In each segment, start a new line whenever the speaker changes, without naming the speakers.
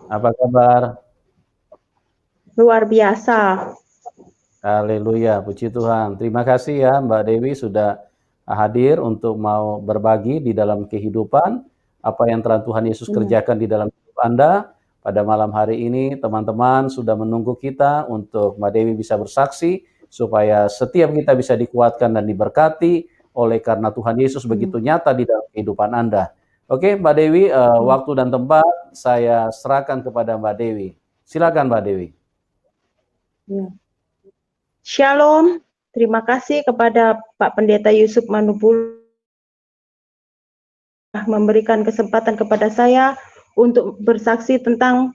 Apa kabar?
Luar biasa.
Haleluya, puji Tuhan. Terima kasih ya Mbak Dewi sudah hadir untuk mau berbagi di dalam kehidupan apa yang telah Tuhan Yesus
Ya.
kerjakan di dalam hidup Anda. Pada malam hari ini teman-teman sudah menunggu kita untuk Mbak Dewi bisa bersaksi supaya setiap kita bisa dikuatkan dan diberkati oleh karena Tuhan Yesus begitu nyata di dalam kehidupan Anda. Oke, Mbak Dewi, waktu dan tempat saya serahkan kepada Mbak Dewi. Silakan Mbak Dewi.
Ya. Shalom, terima kasih kepada Pak Pendeta Yusuf Manupul memberikan kesempatan kepada saya untuk bersaksi tentang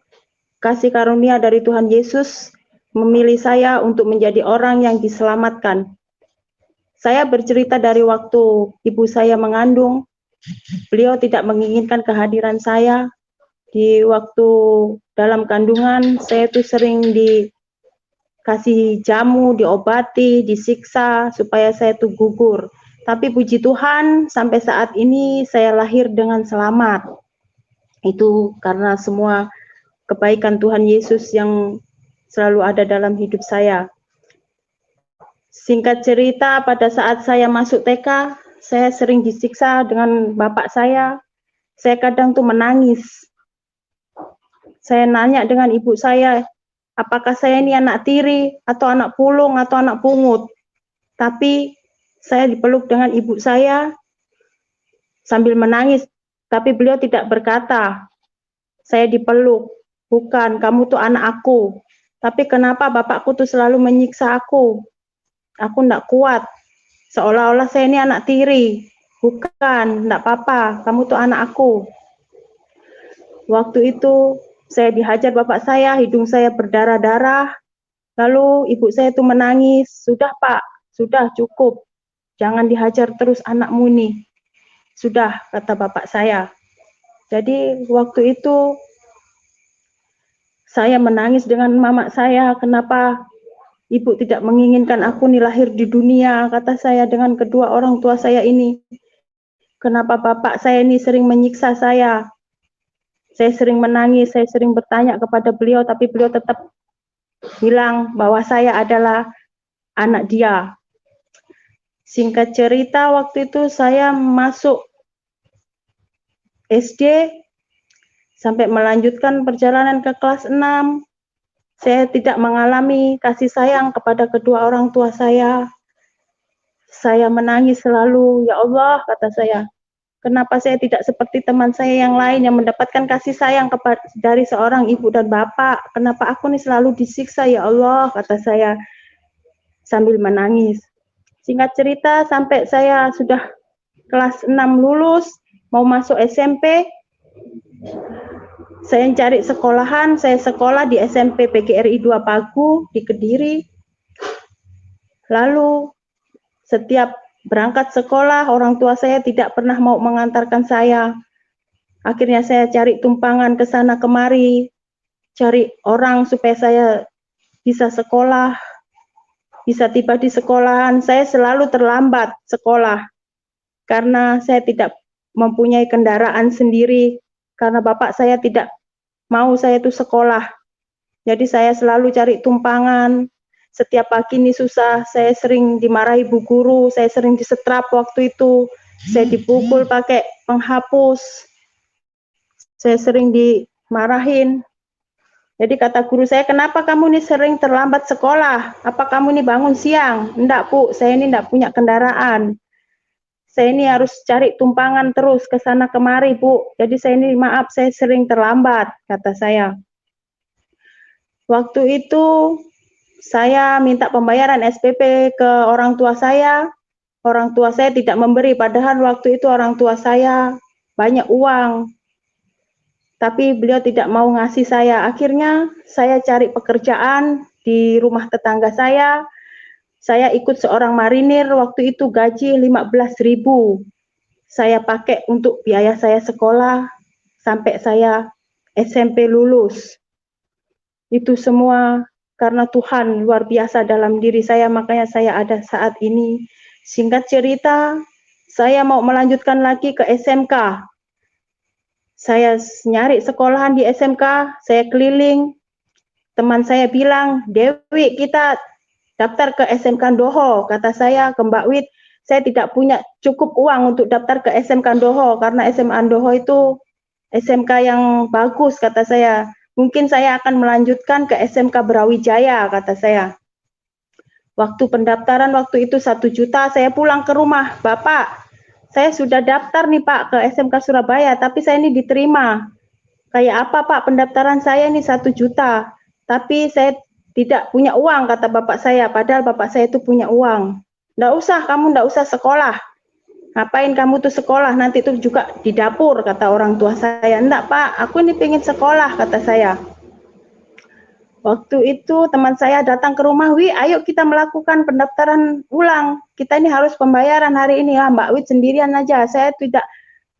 kasih karunia dari Tuhan Yesus memilih saya untuk menjadi orang yang diselamatkan. Saya bercerita dari waktu ibu saya mengandung, beliau tidak menginginkan kehadiran saya. Di waktu dalam kandungan, saya tuh sering dikasih jamu, diobati, disiksa supaya saya tuh gugur. Tapi puji Tuhan, sampai saat ini saya lahir dengan selamat. Itu karena semua kebaikan Tuhan Yesus yang selalu ada dalam hidup saya. Singkat cerita, pada saat saya masuk TK, saya sering disiksa dengan bapak saya. Saya kadang tuh menangis. Saya nanya dengan ibu saya, apakah saya ini anak tiri, atau anak pulung, atau anak pungut. Tapi saya dipeluk dengan ibu saya sambil menangis, tapi beliau tidak berkata, saya dipeluk, bukan, kamu tuh anak aku. Tapi kenapa bapakku tuh selalu menyiksa aku? Aku enggak kuat, seolah-olah saya ini anak tiri. Bukan, enggak apa-apa, kamu tuh anak aku. Waktu itu saya dihajar bapak saya, hidung saya berdarah-darah. Lalu ibu saya tuh menangis, sudah Pak, sudah cukup. Jangan dihajar terus anakmu nih. Sudah, kata bapak saya. Jadi waktu itu saya menangis dengan mama saya, kenapa ibu tidak menginginkan aku nih lahir di dunia, kata saya dengan kedua orang tua saya ini. Kenapa bapak saya ini sering menyiksa saya? Saya sering menangis, saya sering bertanya kepada beliau, tapi beliau tetap bilang bahwa saya adalah anak dia. Singkat cerita, waktu itu saya masuk SD sampai melanjutkan perjalanan ke kelas 6. Saya tidak mengalami kasih sayang kepada kedua orang tua saya. Saya menangis selalu, ya Allah, kata saya, kenapa saya tidak seperti teman saya yang lain yang mendapatkan kasih sayang dari seorang ibu dan bapak? Kenapa aku nih selalu disiksa, ya Allah, kata saya sambil menangis. Singkat cerita, sampai saya sudah kelas 6 lulus, mau masuk SMP, saya cari sekolahan, saya sekolah di SMP PGRI 2 Pagu di Kediri. Lalu setiap berangkat sekolah, orang tua saya tidak pernah mau mengantarkan saya. Akhirnya saya cari tumpangan ke sana kemari, cari orang supaya saya bisa sekolah, bisa tiba di sekolahan. Saya selalu terlambat sekolah karena saya tidak mempunyai kendaraan sendiri, karena bapak saya tidak mau saya itu sekolah. Jadi saya selalu cari tumpangan. Setiap pagi ini susah, saya sering dimarahi bu guru, saya sering disetrap waktu itu, saya dipukul pakai penghapus, saya sering dimarahin. Jadi kata guru saya, kenapa kamu ini sering terlambat sekolah? Apa kamu ini bangun siang? Enggak Bu, saya ini enggak punya kendaraan. Saya ini harus cari tumpangan terus ke sana kemari Bu. Jadi saya ini maaf, saya sering terlambat, kata saya. Waktu itu saya minta pembayaran SPP ke orang tua saya. Orang tua saya tidak memberi, padahal waktu itu orang tua saya banyak uang. Tapi beliau tidak mau ngasih saya. Akhirnya saya cari pekerjaan di rumah tetangga saya. Saya ikut seorang marinir, waktu itu gaji 15.000. Saya pakai untuk biaya saya sekolah sampai saya SMP lulus. Itu semua karena Tuhan luar biasa dalam diri saya, makanya saya ada saat ini. Singkat cerita, saya mau melanjutkan lagi ke SMK. Saya nyari sekolahan di SMK, saya keliling. Teman saya bilang, Dewi kita daftar ke SMK Doho. Kata saya ke Mbak Wit, saya tidak punya cukup uang untuk daftar ke SMK Doho karena SMA Doho itu SMK yang bagus, kata saya. Mungkin saya akan melanjutkan ke SMK Brawijaya, kata saya. Waktu pendaftaran waktu itu 1 juta, saya pulang ke rumah, Bapak, saya sudah daftar nih Pak ke SMK Surabaya, tapi saya ini diterima. Kayak apa Pak pendaftaran saya ini 1 juta, tapi saya tidak punya uang, kata bapak saya, padahal bapak saya itu punya uang. Nggak usah, kamu nggak usah sekolah. Ngapain kamu tuh sekolah, nanti itu juga di dapur, kata orang tua saya. Enggak Pak, aku ini pengen sekolah, kata saya. Waktu itu teman saya datang ke rumah, Wi, ayo kita melakukan pendaftaran ulang. Kita ini harus pembayaran hari ini ya, Mbak Wit sendirian aja. Saya tidak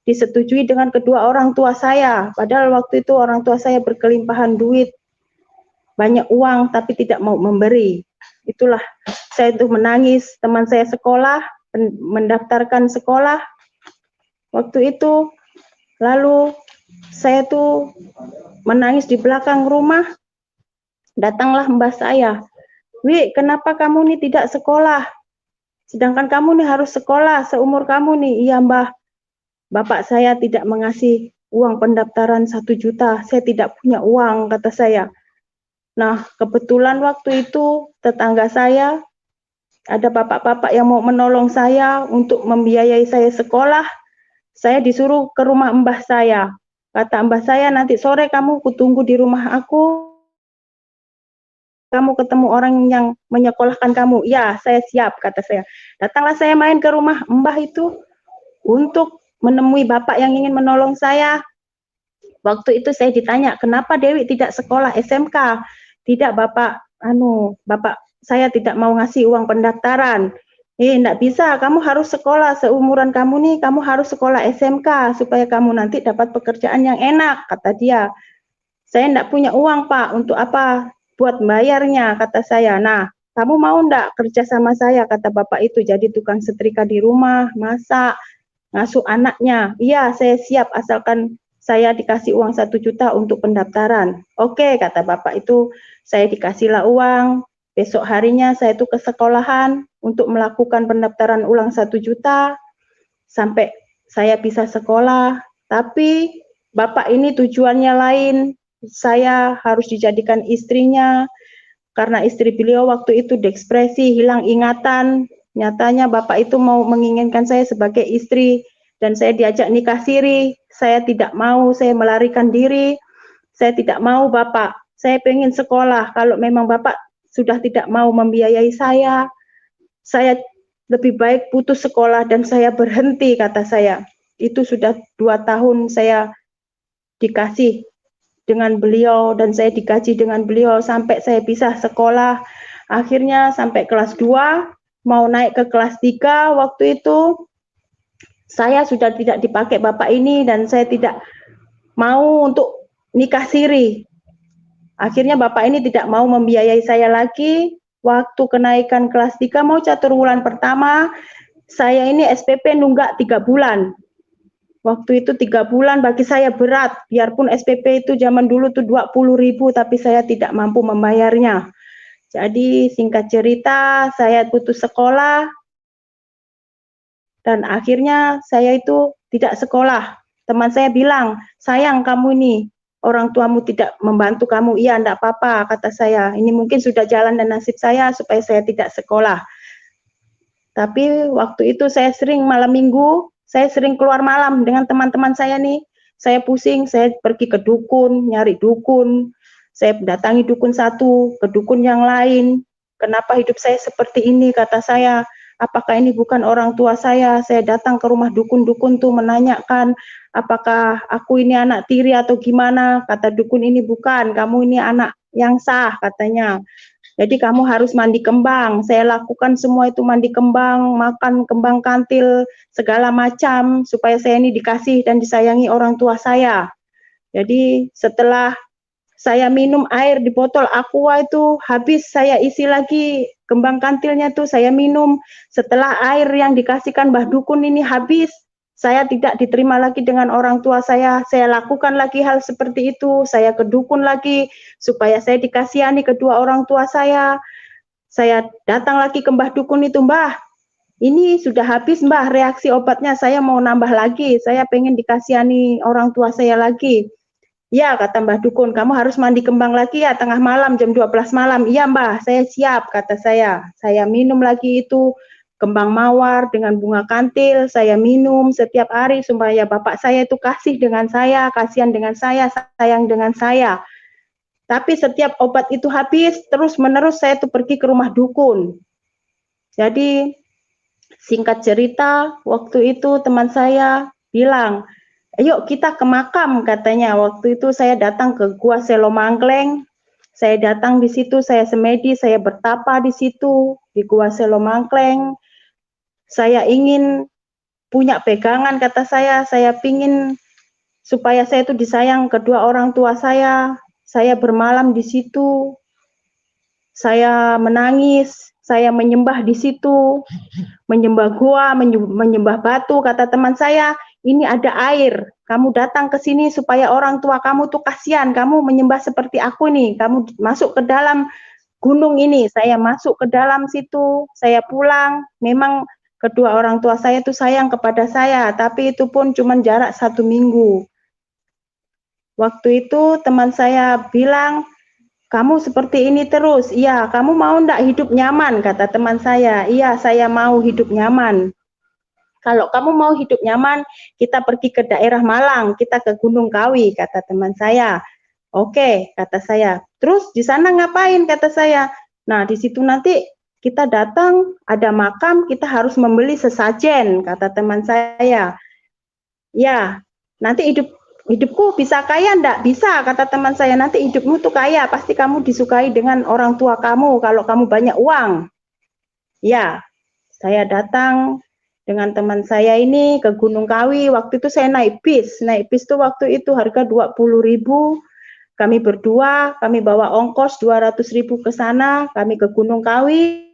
disetujui dengan kedua orang tua saya. Padahal waktu itu orang tua saya berkelimpahan duit, banyak uang, tapi tidak mau memberi. Itulah saya tuh menangis. Teman saya sekolah, mendaftarkan sekolah. Waktu itu, lalu saya tuh menangis di belakang rumah. Datanglah mbah saya, Wi, kenapa kamu nih tidak sekolah? Sedangkan kamu nih harus sekolah seumur kamu nih. Iya mbah, bapak saya tidak mengasih uang pendaftaran 1 juta. Saya tidak punya uang, kata saya. Nah, kebetulan waktu itu tetangga saya, ada bapak-bapak yang mau menolong saya untuk membiayai saya sekolah. Saya disuruh ke rumah mbah saya. Kata mbah saya, nanti sore kamu kutunggu di rumah aku. Kamu ketemu orang yang menyekolahkan kamu. Ya, saya siap, kata saya. Datanglah saya main ke rumah mbah itu untuk menemui bapak yang ingin menolong saya. Waktu itu saya ditanya, kenapa Dewi tidak sekolah SMK? Tidak bapak, bapak saya tidak mau ngasih uang pendaftaran. Enggak bisa, kamu harus sekolah seumuran kamu nih, kamu harus sekolah SMK supaya kamu nanti dapat pekerjaan yang enak, kata dia. Saya enggak punya uang Pak, untuk apa? Buat bayarnya, kata saya. Nah, kamu mau enggak kerja sama saya, kata bapak itu, jadi tukang setrika di rumah, masak, ngasuh anaknya. Iya, saya siap asalkan saya dikasih uang 1 juta untuk pendaftaran. Oke, kata bapak itu, saya dikasihlah uang. Besok harinya saya tuh ke sekolahan untuk melakukan pendaftaran ulang 1 juta sampai saya bisa sekolah. Tapi bapak ini tujuannya lain. Saya harus dijadikan istrinya karena istri beliau waktu itu depresi, hilang ingatan. Nyatanya bapak itu mau menginginkan saya sebagai istri dan saya diajak nikah siri. Saya tidak mau, saya melarikan diri. Saya tidak mau bapak, saya pengen sekolah. Kalau memang bapak sudah tidak mau membiayai saya lebih baik putus sekolah dan saya berhenti, kata saya. Itu sudah 2 tahun saya dikasih dengan beliau dan saya digaji dengan beliau sampai saya bisa sekolah. Akhirnya sampai kelas 2, mau naik ke kelas 3, waktu itu saya sudah tidak dipakai bapak ini dan saya tidak mau untuk nikah siri. Akhirnya bapak ini tidak mau membiayai saya lagi. Waktu kenaikan kelas 3 mau catur bulan pertama, saya ini SPP nunggak 3 bulan. Waktu itu 3 bulan bagi saya berat, biarpun SPP itu zaman dulu tuh 20.000, tapi saya tidak mampu membayarnya. Jadi singkat cerita, saya putus sekolah, dan akhirnya saya itu tidak sekolah. Teman saya bilang, sayang kamu ini, orang tuamu tidak membantu kamu. Iya, enggak apa-apa, kata saya. Ini mungkin sudah jalan dan nasib saya supaya saya tidak sekolah. Tapi waktu itu saya sering malam minggu, saya sering keluar malam dengan teman-teman saya nih. Saya pusing, saya pergi ke dukun, nyari dukun. Saya datangi dukun satu, ke dukun yang lain. Kenapa hidup saya seperti ini, kata saya. Apakah ini bukan orang tua saya? Saya datang ke rumah dukun-dukun tuh menanyakan, apakah aku ini anak tiri atau gimana? Kata dukun ini bukan, kamu ini anak yang sah, katanya. Jadi kamu harus mandi kembang. Saya lakukan semua itu, mandi kembang, makan kembang kantil, segala macam, supaya saya ini dikasih dan disayangi orang tua saya. Jadi setelah saya minum air di botol aqua itu habis, saya isi lagi kembang kantilnya tuh, saya minum. Setelah air yang dikasihkan Mbah Dukun ini habis, saya tidak diterima lagi dengan orang tua saya lakukan lagi hal seperti itu, saya ke dukun lagi supaya saya dikasihani kedua orang tua saya datang lagi ke Mbah Dukun itu, Mbah, ini sudah habis Mbah reaksi obatnya, saya mau nambah lagi, saya pengen dikasihani orang tua saya lagi. Ya, kata Mbah Dukun, kamu harus mandi kembang lagi ya tengah malam, jam 12 malam. Iya Mbah, saya siap, kata saya. Saya minum lagi itu kembang mawar dengan bunga kantil, saya minum setiap hari supaya bapak saya itu kasih dengan saya, kasihan dengan saya, sayang dengan saya. Tapi setiap obat itu habis, terus-menerus saya tuh pergi ke rumah dukun. Jadi, singkat cerita, waktu itu teman saya bilang, ayo kita ke makam katanya. Waktu itu saya datang ke Gua Selomangkleng. Saya datang di situ, saya semedi, saya bertapa di situ, di Gua Selomangkleng. Saya ingin punya pegangan, kata saya pingin supaya saya itu disayang kedua orang tua saya bermalam di situ, saya menangis, saya menyembah di situ, menyembah gua, menyembah batu, kata teman saya, ini ada air, kamu datang ke sini supaya orang tua kamu tuh kasihan, kamu menyembah seperti aku nih, kamu masuk ke dalam gunung ini, saya masuk ke dalam situ, saya pulang, memang kedua orang tua saya tuh sayang kepada saya, tapi itu pun cuma jarak 1 minggu. Waktu itu teman saya bilang, kamu seperti ini terus, iya, kamu mau ndak hidup nyaman, kata teman saya, iya, saya mau hidup nyaman. Kalau kamu mau hidup nyaman, kita pergi ke daerah Malang, kita ke Gunung Kawi, kata teman saya. Oke, kata saya. Terus di sana ngapain, kata saya. Nah, di situ nanti kita datang, ada makam, kita harus membeli sesajen, kata teman saya. Ya, nanti hidupku bisa kaya enggak? Bisa, kata teman saya. Nanti hidupmu tuh kaya, pasti kamu disukai dengan orang tua kamu kalau kamu banyak uang. Ya, saya datang dengan teman saya ini ke Gunung Kawi. Waktu itu saya naik bis. Naik bis tuh waktu itu harga 20.000. Kami berdua, kami bawa ongkos 200.000 ke sana, kami ke Gunung Kawi.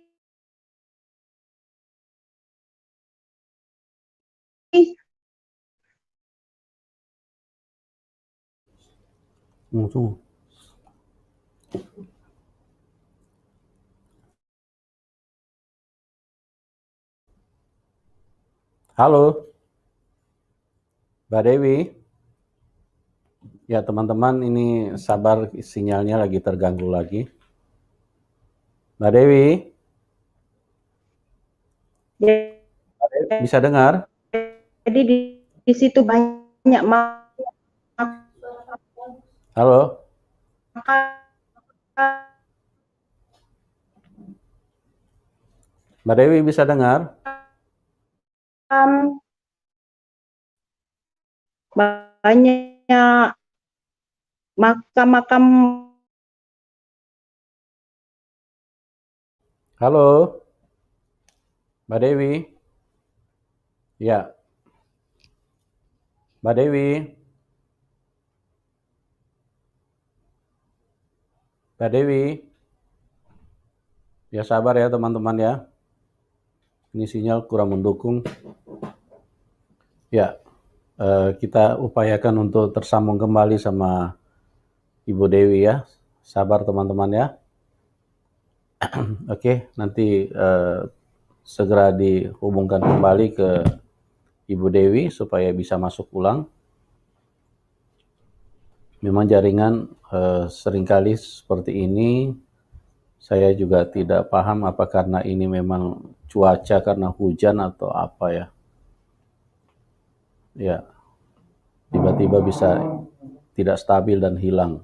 Tunggu. Halo, Mbak Dewi. Ya teman-teman, ini sabar, sinyalnya lagi terganggu lagi. Mbak Dewi, bisa dengar?
Jadi di situ banyak
Halo, Mbak Dewi bisa dengar?
banyak makam-makam.
Halo, Mbak Dewi. Ya, Mbak Dewi. Mbak Dewi. Ya sabar ya teman-teman ya. Ini sinyal kurang mendukung. Ya, kita upayakan untuk tersambung kembali sama Ibu Dewi ya. Sabar teman-teman ya. Oke, nanti segera dihubungkan kembali ke Ibu Dewi supaya bisa masuk ulang. Memang jaringan seringkali seperti ini, saya juga tidak paham apa karena ini memang cuaca karena hujan atau apa ya. Ya, tiba-tiba bisa tidak stabil dan hilang.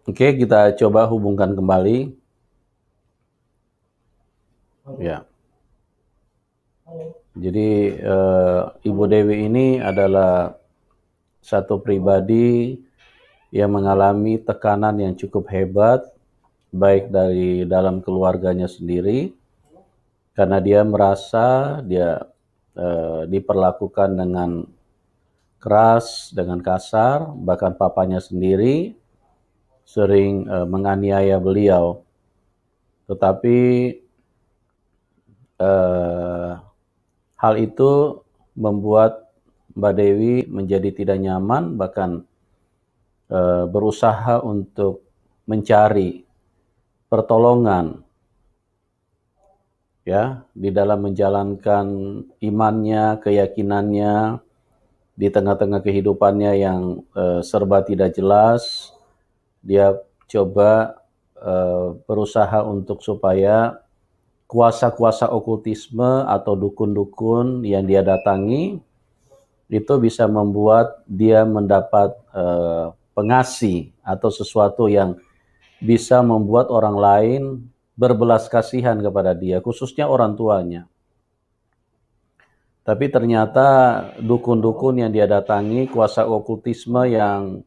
Oke, kita coba hubungkan kembali. Ya. Jadi Ibu Dewi ini adalah satu pribadi yang mengalami tekanan yang cukup hebat, baik dari dalam keluarganya sendiri, karena dia merasa dia diperlakukan dengan keras, dengan kasar, bahkan papanya sendiri sering menganiaya beliau. Tetapi hal itu membuat Mbak Dewi menjadi tidak nyaman, bahkan berusaha untuk mencari pertolongan ya di dalam menjalankan imannya, keyakinannya di tengah-tengah kehidupannya yang serba tidak jelas. Dia coba berusaha untuk supaya kuasa-kuasa okultisme atau dukun-dukun yang dia datangi itu bisa membuat dia mendapat pengasih atau sesuatu yang bisa membuat orang lain berbelas kasihan kepada dia, khususnya orang tuanya. Tapi ternyata dukun-dukun yang dia datangi, kuasa okultisme yang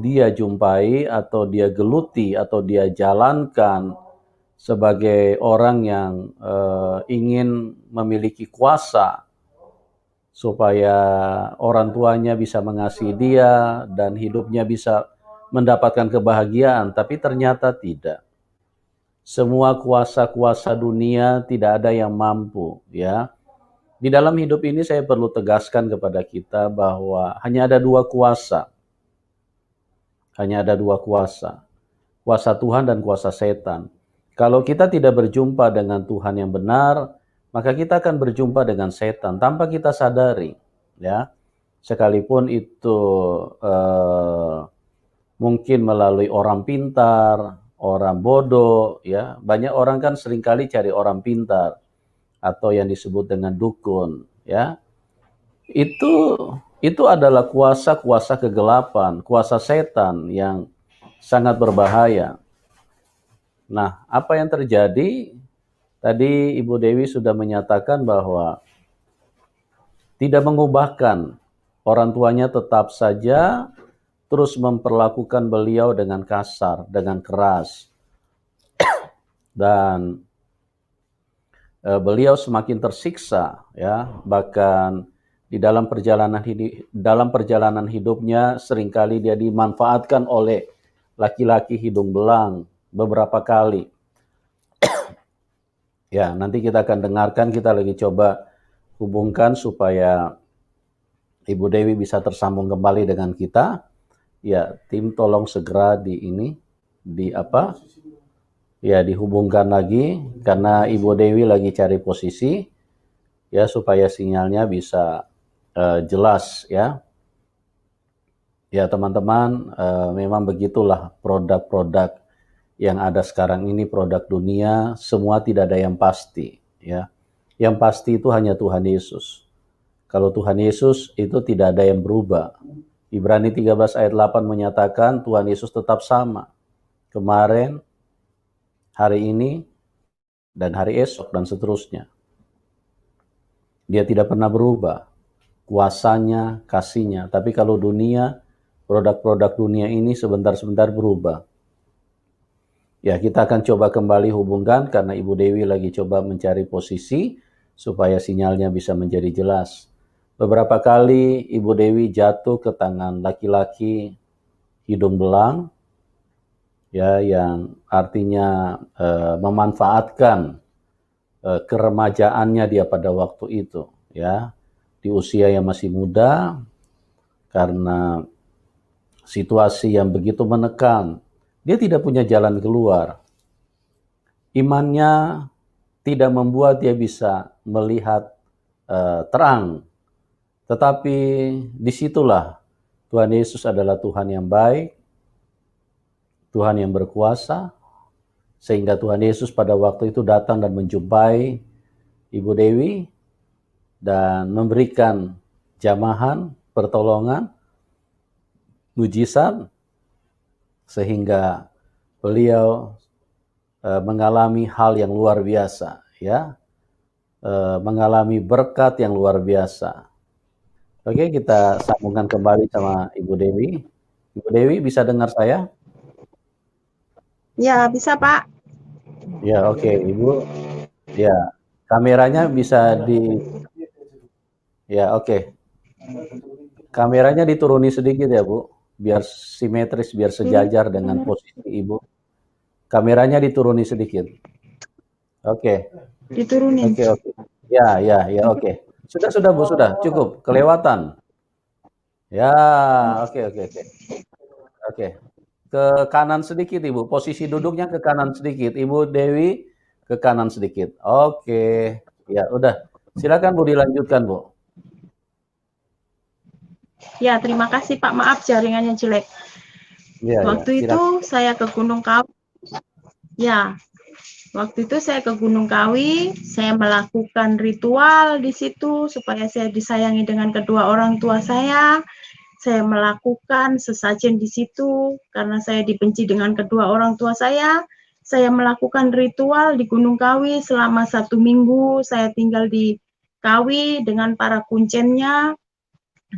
dia jumpai atau dia geluti atau dia jalankan sebagai orang yang ingin memiliki kuasa supaya orang tuanya bisa mengasihi dia dan hidupnya bisa mendapatkan kebahagiaan, tapi ternyata tidak. Semua kuasa-kuasa dunia tidak ada yang mampu, ya. Di dalam hidup ini saya perlu tegaskan kepada kita bahwa hanya ada dua kuasa. Hanya ada dua kuasa. Kuasa Tuhan dan kuasa setan. Kalau kita tidak berjumpa dengan Tuhan yang benar, maka kita akan berjumpa dengan setan tanpa kita sadari, ya. Sekalipun itu mungkin melalui orang pintar, orang bodoh, ya. Banyak orang kan seringkali cari orang pintar atau yang disebut dengan dukun, ya. Itu adalah kuasa-kuasa kegelapan, kuasa setan yang sangat berbahaya. Nah, apa yang terjadi? Tadi Ibu Dewi sudah menyatakan bahwa tidak mengubahkan, orang tuanya tetap saja terus memperlakukan beliau dengan kasar, dengan keras. Dan beliau semakin tersiksa, ya. Bahkan di dalam perjalanan hidupnya seringkali dia dimanfaatkan oleh laki-laki hidung belang beberapa kali. Ya, nanti kita akan dengarkan, kita lagi coba hubungkan supaya Ibu Dewi bisa tersambung kembali dengan kita. Ya, tim tolong segera dihubungkan lagi karena Ibu Dewi lagi cari posisi ya supaya sinyalnya bisa jelas ya. Ya teman-teman, memang begitulah produk-produk yang ada sekarang ini, produk dunia, semua tidak ada yang pasti ya. Yang pasti itu hanya Tuhan Yesus. Kalau Tuhan Yesus itu tidak ada yang berubah. Ibrani 13 ayat 8 menyatakan Tuhan Yesus tetap sama. Kemarin, hari ini, dan hari esok, dan seterusnya. Dia tidak pernah berubah. Kuasanya, kasihnya. Tapi kalau dunia, produk-produk dunia ini sebentar-sebentar berubah. Ya, kita akan coba kembali hubungkan karena Ibu Dewi lagi coba mencari posisi supaya sinyalnya bisa menjadi jelas. Beberapa kali Ibu Dewi jatuh ke tangan laki-laki hidung belang, ya, yang artinya memanfaatkan keremajaannya dia pada waktu itu, ya, di usia yang masih muda, karena situasi yang begitu menekan. Dia tidak punya jalan keluar. Imannya tidak membuat dia bisa melihat terang. Tetapi disitulah Tuhan Yesus adalah Tuhan yang baik, Tuhan yang berkuasa, sehingga Tuhan Yesus pada waktu itu datang dan menjumpai Ibu Dewi dan memberikan jamahan, pertolongan, mujizat, sehingga beliau mengalami hal yang luar biasa, ya, mengalami berkat yang luar biasa. Oke, kita sambungkan kembali sama Ibu Dewi. Ibu Dewi bisa dengar saya?
Ya, bisa Pak.
Ya, oke, Ibu. Ya, kameranya bisa ya, oke. Kameranya dituruni sedikit ya, Bu, biar simetris, biar sejajar dengan posisi Ibu. Kameranya dituruni sedikit. Oke.
Diturunin.
Oke. Ya, ya, ya, oke. Sudah, Bu, sudah, cukup. Kelewatan. Ya, oke, oke, oke. Oke. Ke kanan sedikit, Ibu. Posisi duduknya ke kanan sedikit. Ibu Dewi ke kanan sedikit. Oke. Ya, udah. Silakan Bu dilanjutkan, Bu.
Ya, terima kasih Pak. Maaf jaringannya jelek.
Ya, ya,
Waktu itu
silakan.
saya ke Gunung Kawi. Ya, waktu itu saya ke Gunung Kawi, saya melakukan ritual di situ supaya saya disayangi dengan kedua orang tua saya. Saya melakukan sesajen di situ karena saya dibenci dengan kedua orang tua saya. Saya melakukan ritual di Gunung Kawi selama 1 minggu. Saya tinggal di Kawi dengan para kuncennya.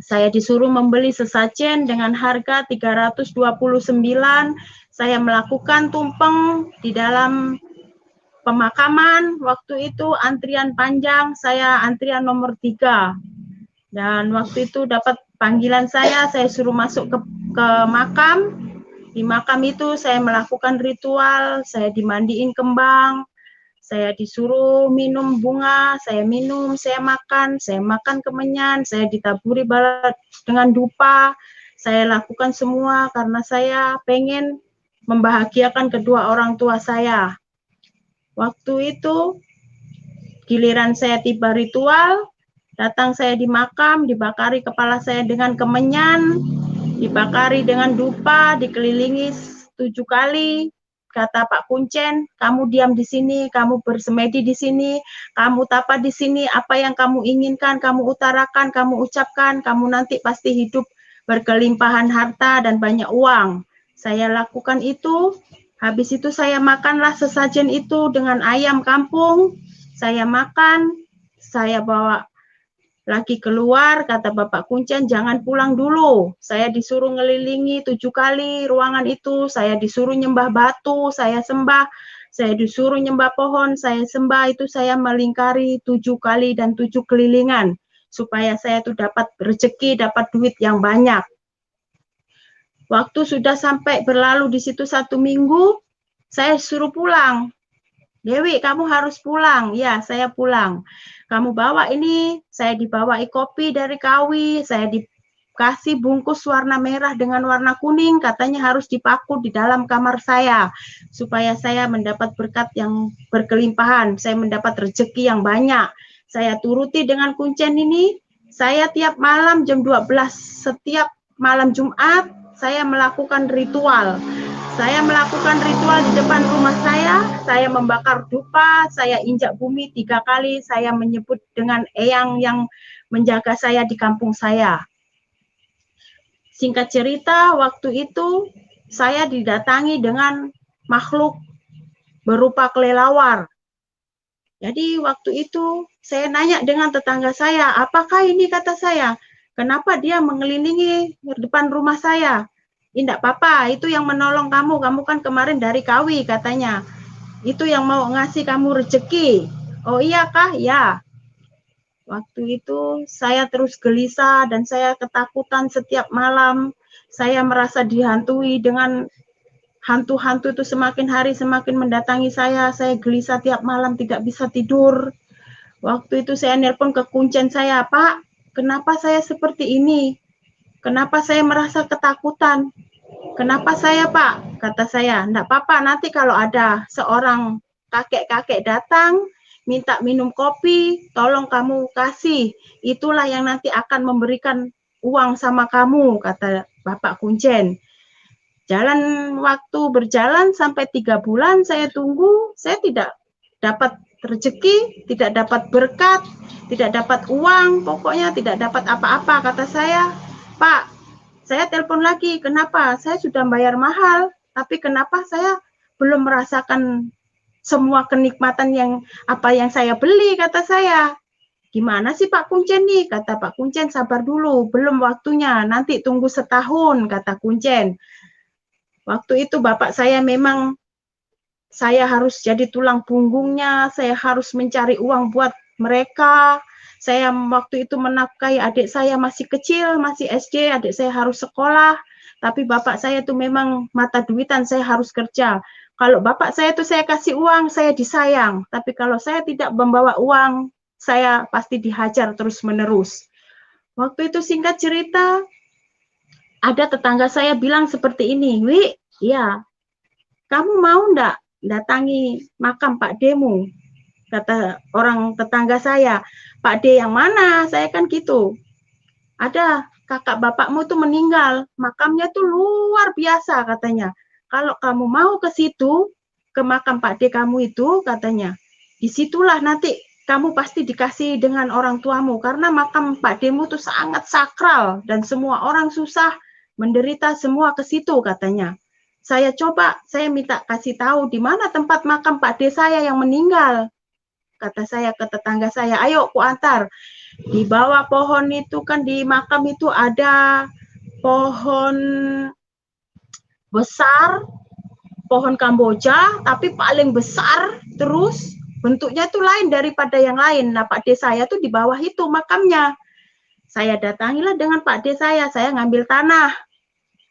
Saya disuruh membeli sesajen dengan harga 329. Saya melakukan tumpeng di dalam pemakaman. Waktu itu antrian panjang, saya antrian nomor 3. Dan waktu itu dapat panggilan saya suruh masuk ke makam. Di makam itu saya melakukan ritual, saya dimandiin kembang, saya disuruh minum bunga, saya minum, saya makan kemenyan, saya ditaburi balat dengan dupa. Saya lakukan semua karena saya pengen membahagiakan kedua orang tua saya. Waktu itu giliran saya tiba ritual, datang saya di makam, dibakari kepala saya dengan kemenyan, dibakari dengan dupa, dikelilingi 7 kali. Kata Pak Kuncen, kamu diam di sini, kamu bersemedi di sini, kamu tapa di sini, apa yang kamu inginkan, kamu utarakan, kamu ucapkan, kamu nanti pasti hidup berkelimpahan harta dan banyak uang. Saya lakukan itu, habis itu saya makanlah sesajen itu dengan ayam kampung, saya makan, saya bawa lagi keluar, kata Bapak Kuncen, jangan pulang dulu. Saya disuruh ngelilingi 7 kali ruangan itu, saya disuruh nyembah batu, saya sembah, saya disuruh nyembah pohon, saya sembah, itu saya melingkari 7 kali dan 7 kelilingan, supaya saya tuh dapat rezeki, dapat duit yang banyak. Waktu sudah sampai berlalu di situ 1 minggu, saya suruh pulang. Dewi, kamu harus pulang. Ya, saya pulang. Kamu bawa ini, saya dibawai kopi dari Kawi, saya dikasih bungkus warna merah dengan warna kuning, katanya harus dipaku di dalam kamar saya, supaya saya mendapat berkat yang berkelimpahan, saya mendapat rezeki yang banyak. Saya turuti dengan kuncen ini, saya tiap malam jam 12, setiap malam Jumat, saya melakukan ritual. Saya melakukan ritual di depan rumah saya membakar dupa, saya injak bumi 3 kali, saya menyebut dengan eyang yang menjaga saya di kampung saya. Singkat cerita, waktu itu saya didatangi dengan makhluk berupa kelelawar. Jadi waktu itu saya nanya dengan tetangga saya, apakah ini, kata saya, kenapa dia mengelilingi depan rumah saya? Tidak apa-apa, itu yang menolong kamu, kamu kan kemarin dari Kawi, katanya. Itu yang mau ngasih kamu rezeki. Oh iya kah? Ya. Waktu itu saya terus gelisah dan saya ketakutan setiap malam. Saya merasa dihantui dengan hantu-hantu itu, semakin hari semakin mendatangi saya gelisah tiap malam, tidak bisa tidur. Waktu itu saya nelpon ke kuncen saya, Pak, kenapa saya seperti ini? Kenapa saya merasa ketakutan? Kenapa saya, Pak? Kata saya, enggak apa-apa, nanti kalau ada seorang kakek-kakek datang, minta minum kopi, tolong kamu kasih. Itulah yang nanti akan memberikan uang sama kamu, kata Bapak Kuncen. Waktu berjalan sampai 3 bulan saya tunggu, saya tidak dapat rezeki, tidak dapat berkat, tidak dapat uang, pokoknya tidak dapat apa-apa. Kata saya, Pak, saya telepon lagi, kenapa? Saya sudah bayar mahal, tapi kenapa saya belum merasakan semua kenikmatan yang apa yang saya beli, kata saya. Gimana sih Pak Kuncen nih? Kata Pak Kuncen, sabar dulu, belum waktunya, nanti tunggu setahun, kata Kuncen. Waktu itu bapak saya memang, saya harus jadi tulang punggungnya, saya harus mencari uang buat mereka. Saya waktu itu menafkahi adik saya masih kecil, masih SD, adik saya harus sekolah. Tapi bapak saya itu memang mata duitan, saya harus kerja. Kalau bapak saya itu saya kasih uang, saya disayang. Tapi kalau saya tidak membawa uang, saya pasti dihajar terus-menerus. Waktu itu singkat cerita, ada tetangga saya bilang seperti ini, Wi, ya, kamu mau ndak datangi makam Pak Demu? Kata orang tetangga saya, Pak D yang mana? Saya kan gitu. Ada kakak bapakmu tuh meninggal, makamnya tuh luar biasa katanya. Kalau kamu mau ke situ, ke makam Pak D kamu itu katanya, disitulah nanti kamu pasti dikasih dengan orang tuamu, karena makam Pak Demu tuh sangat sakral dan semua orang susah menderita semua ke situ katanya. Saya coba, saya minta kasih tahu di mana tempat makam Pak D saya yang meninggal. Kata saya ke tetangga saya, ayo ku antar. Di bawah pohon itu kan di makam itu ada pohon besar, pohon Kamboja, tapi paling besar, terus bentuknya itu lain daripada yang lain. Nah, Pak D saya tuh di bawah itu makamnya. Saya datangilah dengan Pak D saya ngambil tanah.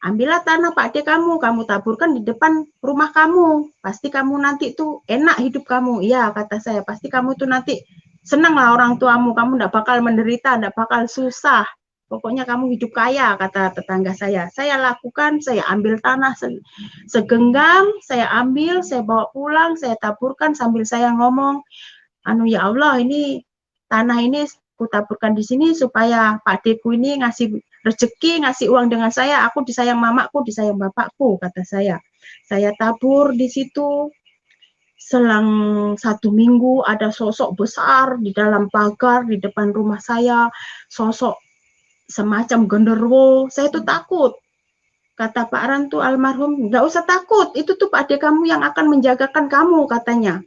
Ambillah tanah Pak D kamu taburkan di depan rumah kamu. Pasti kamu nanti tuh enak hidup kamu. Iya, kata saya, pasti kamu tuh nanti senanglah orang tuamu, kamu enggak bakal menderita, enggak bakal susah. Pokoknya kamu hidup kaya, kata tetangga saya. Saya lakukan, saya ambil tanah segenggam, saya ambil, saya bawa pulang, saya taburkan sambil saya ngomong, ya Allah, ini tanah ini kutaburkan di sini supaya Pak Deku ini ngasih rezeki, ngasih uang dengan saya, aku disayang mamaku, disayang bapakku, kata saya. Saya tabur di situ. Selang 1 minggu ada sosok besar di dalam pagar di depan rumah saya, sosok semacam genderuwo. Saya tuh takut. Kata Pak Rantu almarhum, nggak usah takut, itu tuh Pak Ade kamu yang akan menjagakan kamu, katanya.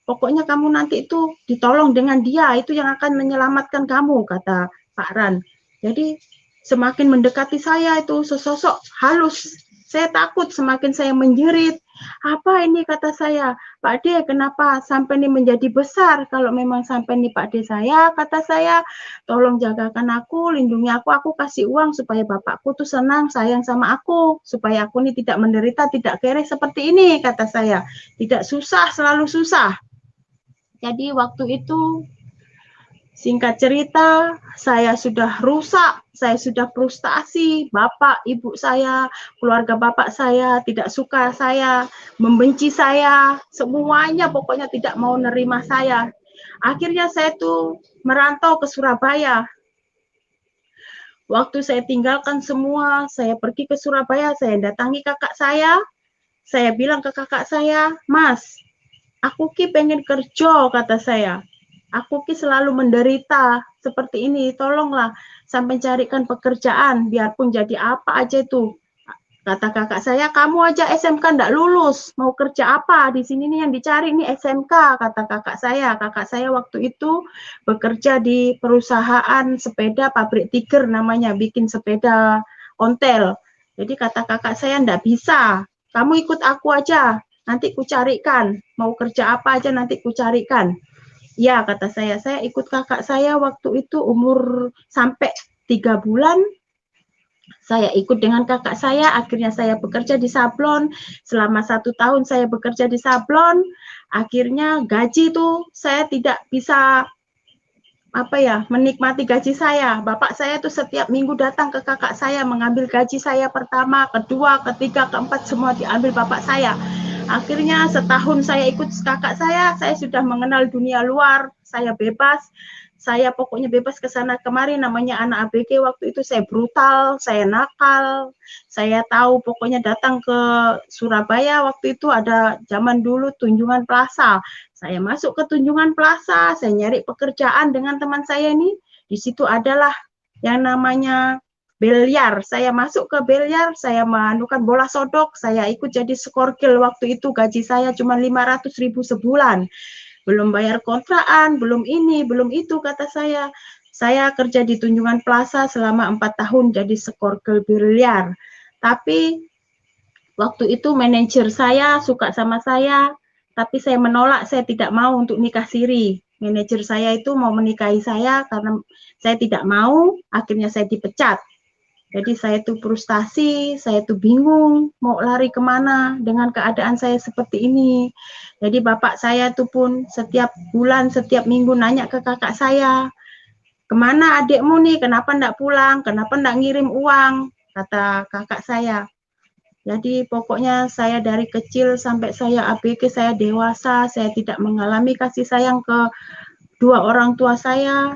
Pokoknya kamu nanti itu ditolong dengan dia, itu yang akan menyelamatkan kamu, kata Pak Ran. Jadi semakin mendekati saya itu sesosok halus. Saya takut, semakin saya menjerit. Apa ini, kata saya, Pak D, kenapa sampai ini menjadi besar? Kalau memang sampai ini Pak D saya, kata saya, tolong jagakan aku, lindungi aku kasih uang supaya bapakku tuh senang, sayang sama aku, supaya aku ini tidak menderita, tidak kere seperti ini, kata saya. Tidak susah, selalu susah. Jadi waktu itu, singkat cerita, saya sudah rusak, saya sudah frustasi, bapak, ibu saya, keluarga bapak saya tidak suka saya, membenci saya, semuanya pokoknya tidak mau nerima saya. Akhirnya saya tuh merantau ke Surabaya. Waktu saya tinggalkan semua, saya pergi ke Surabaya, saya datangi kakak saya bilang ke kakak saya, Mas, aku ki pengen kerja, kata saya. Aku ki selalu menderita seperti ini, tolonglah sampai carikan pekerjaan, biarpun jadi apa aja itu. Kata kakak saya, kamu aja SMK ndak lulus, mau kerja apa? Di sini nih yang dicari nih SMK, kata kakak saya. Kakak saya waktu itu bekerja di perusahaan sepeda, pabrik Tiger namanya, bikin sepeda ontel. Jadi kata kakak saya, ndak bisa, kamu ikut aku aja, nanti ku carikan, mau kerja apa aja nanti ku carikan. Ya, kata saya ikut kakak saya waktu itu umur sampai 3 bulan, saya ikut dengan kakak saya, akhirnya saya bekerja di sablon, selama 1 tahun saya bekerja di sablon, akhirnya gaji itu saya tidak bisa menikmati gaji saya. Bapak saya tuh setiap minggu datang ke kakak saya mengambil gaji saya pertama, kedua, ketiga, keempat semua diambil bapak saya. Akhirnya setahun saya ikut kakak saya sudah mengenal dunia luar, saya bebas. Saya pokoknya bebas ke sana kemari, namanya anak ABG waktu itu saya brutal, saya nakal. Saya tahu pokoknya datang ke Surabaya waktu itu ada zaman dulu Tunjungan Plaza. Saya masuk ke Tunjungan Plaza, saya nyari pekerjaan dengan teman saya ini. Di situ adalah yang namanya biliar. Saya masuk ke biliar, saya menukan bola sodok, saya ikut jadi skorgil waktu itu, gaji saya cuma 500.000 sebulan. Belum bayar kontrakan, belum ini, belum itu, kata saya. Saya kerja di Tunjungan Plaza selama 4 tahun jadi skorgil biliar. Tapi waktu itu manajer saya suka sama saya, tapi saya menolak, saya tidak mau untuk nikah siri. Manajer saya itu mau menikahi saya karena saya tidak mau, akhirnya saya dipecat. Jadi saya tuh frustasi, saya tuh bingung mau lari kemana dengan keadaan saya seperti ini. Jadi bapak saya tuh pun setiap bulan, setiap minggu nanya ke kakak saya, kemana adikmu nih, kenapa enggak pulang, kenapa enggak ngirim uang, kata kakak saya. Jadi pokoknya saya dari kecil sampai saya ABG, saya dewasa, saya tidak mengalami kasih sayang ke dua orang tua saya.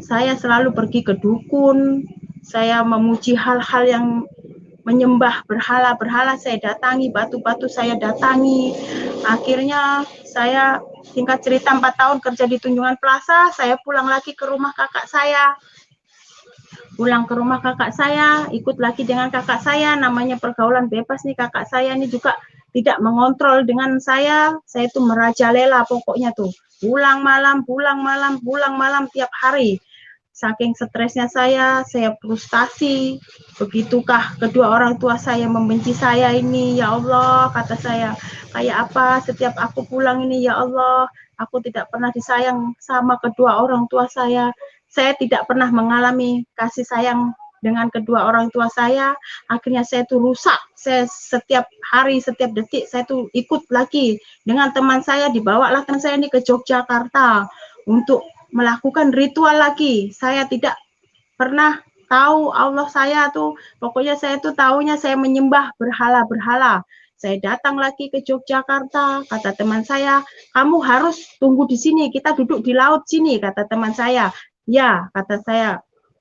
Saya selalu pergi ke dukun, saya memuji hal-hal yang menyembah berhala-berhala, saya datangi, batu-batu saya datangi. Akhirnya saya, singkat cerita, 4 tahun kerja di Tunjungan Plaza, saya pulang lagi ke rumah kakak saya. Pulang ke rumah kakak saya, ikut lagi dengan kakak saya, namanya pergaulan bebas nih, kakak saya ini juga tidak mengontrol dengan saya itu merajalela pokoknya tuh. Pulang malam, pulang malam, pulang malam tiap hari. Saking stresnya saya frustasi. Begitukah kedua orang tua saya membenci saya ini, ya Allah, kata saya. Kayak apa setiap aku pulang ini, ya Allah, aku tidak pernah disayang sama kedua orang tua saya. Saya tidak pernah mengalami kasih sayang dengan kedua orang tua saya. Akhirnya saya tuh rusak. Saya setiap hari, setiap detik saya tuh ikut lagi dengan teman saya, dibawalah teman saya ini ke Yogyakarta untuk melakukan ritual lagi. Saya tidak pernah tahu Allah saya tuh, pokoknya saya tuh taunya saya menyembah berhala-berhala. Saya datang lagi ke Yogyakarta, kata teman saya, kamu harus tunggu di sini, kita duduk di laut sini, kata teman saya. Ya, kata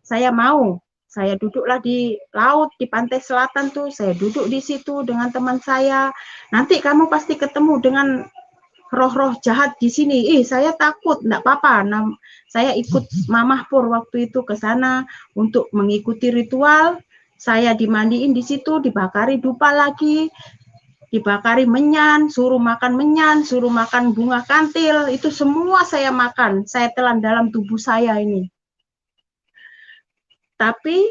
saya mau. Saya duduklah di laut, di pantai selatan tuh, saya duduk di situ dengan teman saya. Nanti kamu pasti ketemu dengan roh-roh jahat di sini. Saya takut, enggak apa-apa. Saya ikut Mamah Pur waktu itu ke sana untuk mengikuti ritual. Saya dimandiin di situ, dibakari dupa lagi, dibakari menyan, suruh makan bunga kantil, itu semua saya makan. Saya telan dalam tubuh saya ini. Tapi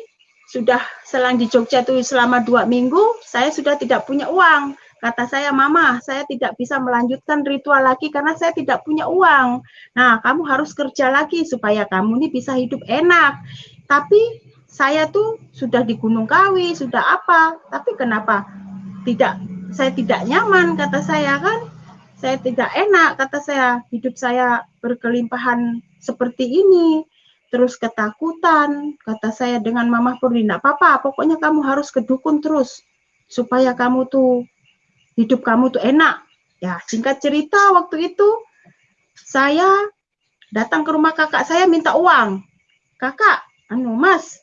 sudah selang di Jogja itu selama 2 minggu, saya sudah tidak punya uang. Kata saya, Mama, saya tidak bisa melanjutkan ritual lagi karena saya tidak punya uang. Nah, kamu harus kerja lagi supaya kamu ini bisa hidup enak. Tapi saya tuh sudah di Gunung Kawi, sudah apa, tapi kenapa saya tidak nyaman, kata saya kan. Saya tidak enak, kata saya, hidup saya berkelimpahan seperti ini. Terus ketakutan, kata saya dengan Mama Purni, enggak apa-apa, pokoknya kamu harus ke dukun terus, supaya kamu tuh, hidup kamu tuh enak. Ya, singkat cerita waktu itu, saya datang ke rumah kakak saya minta uang. Kakak, Mas,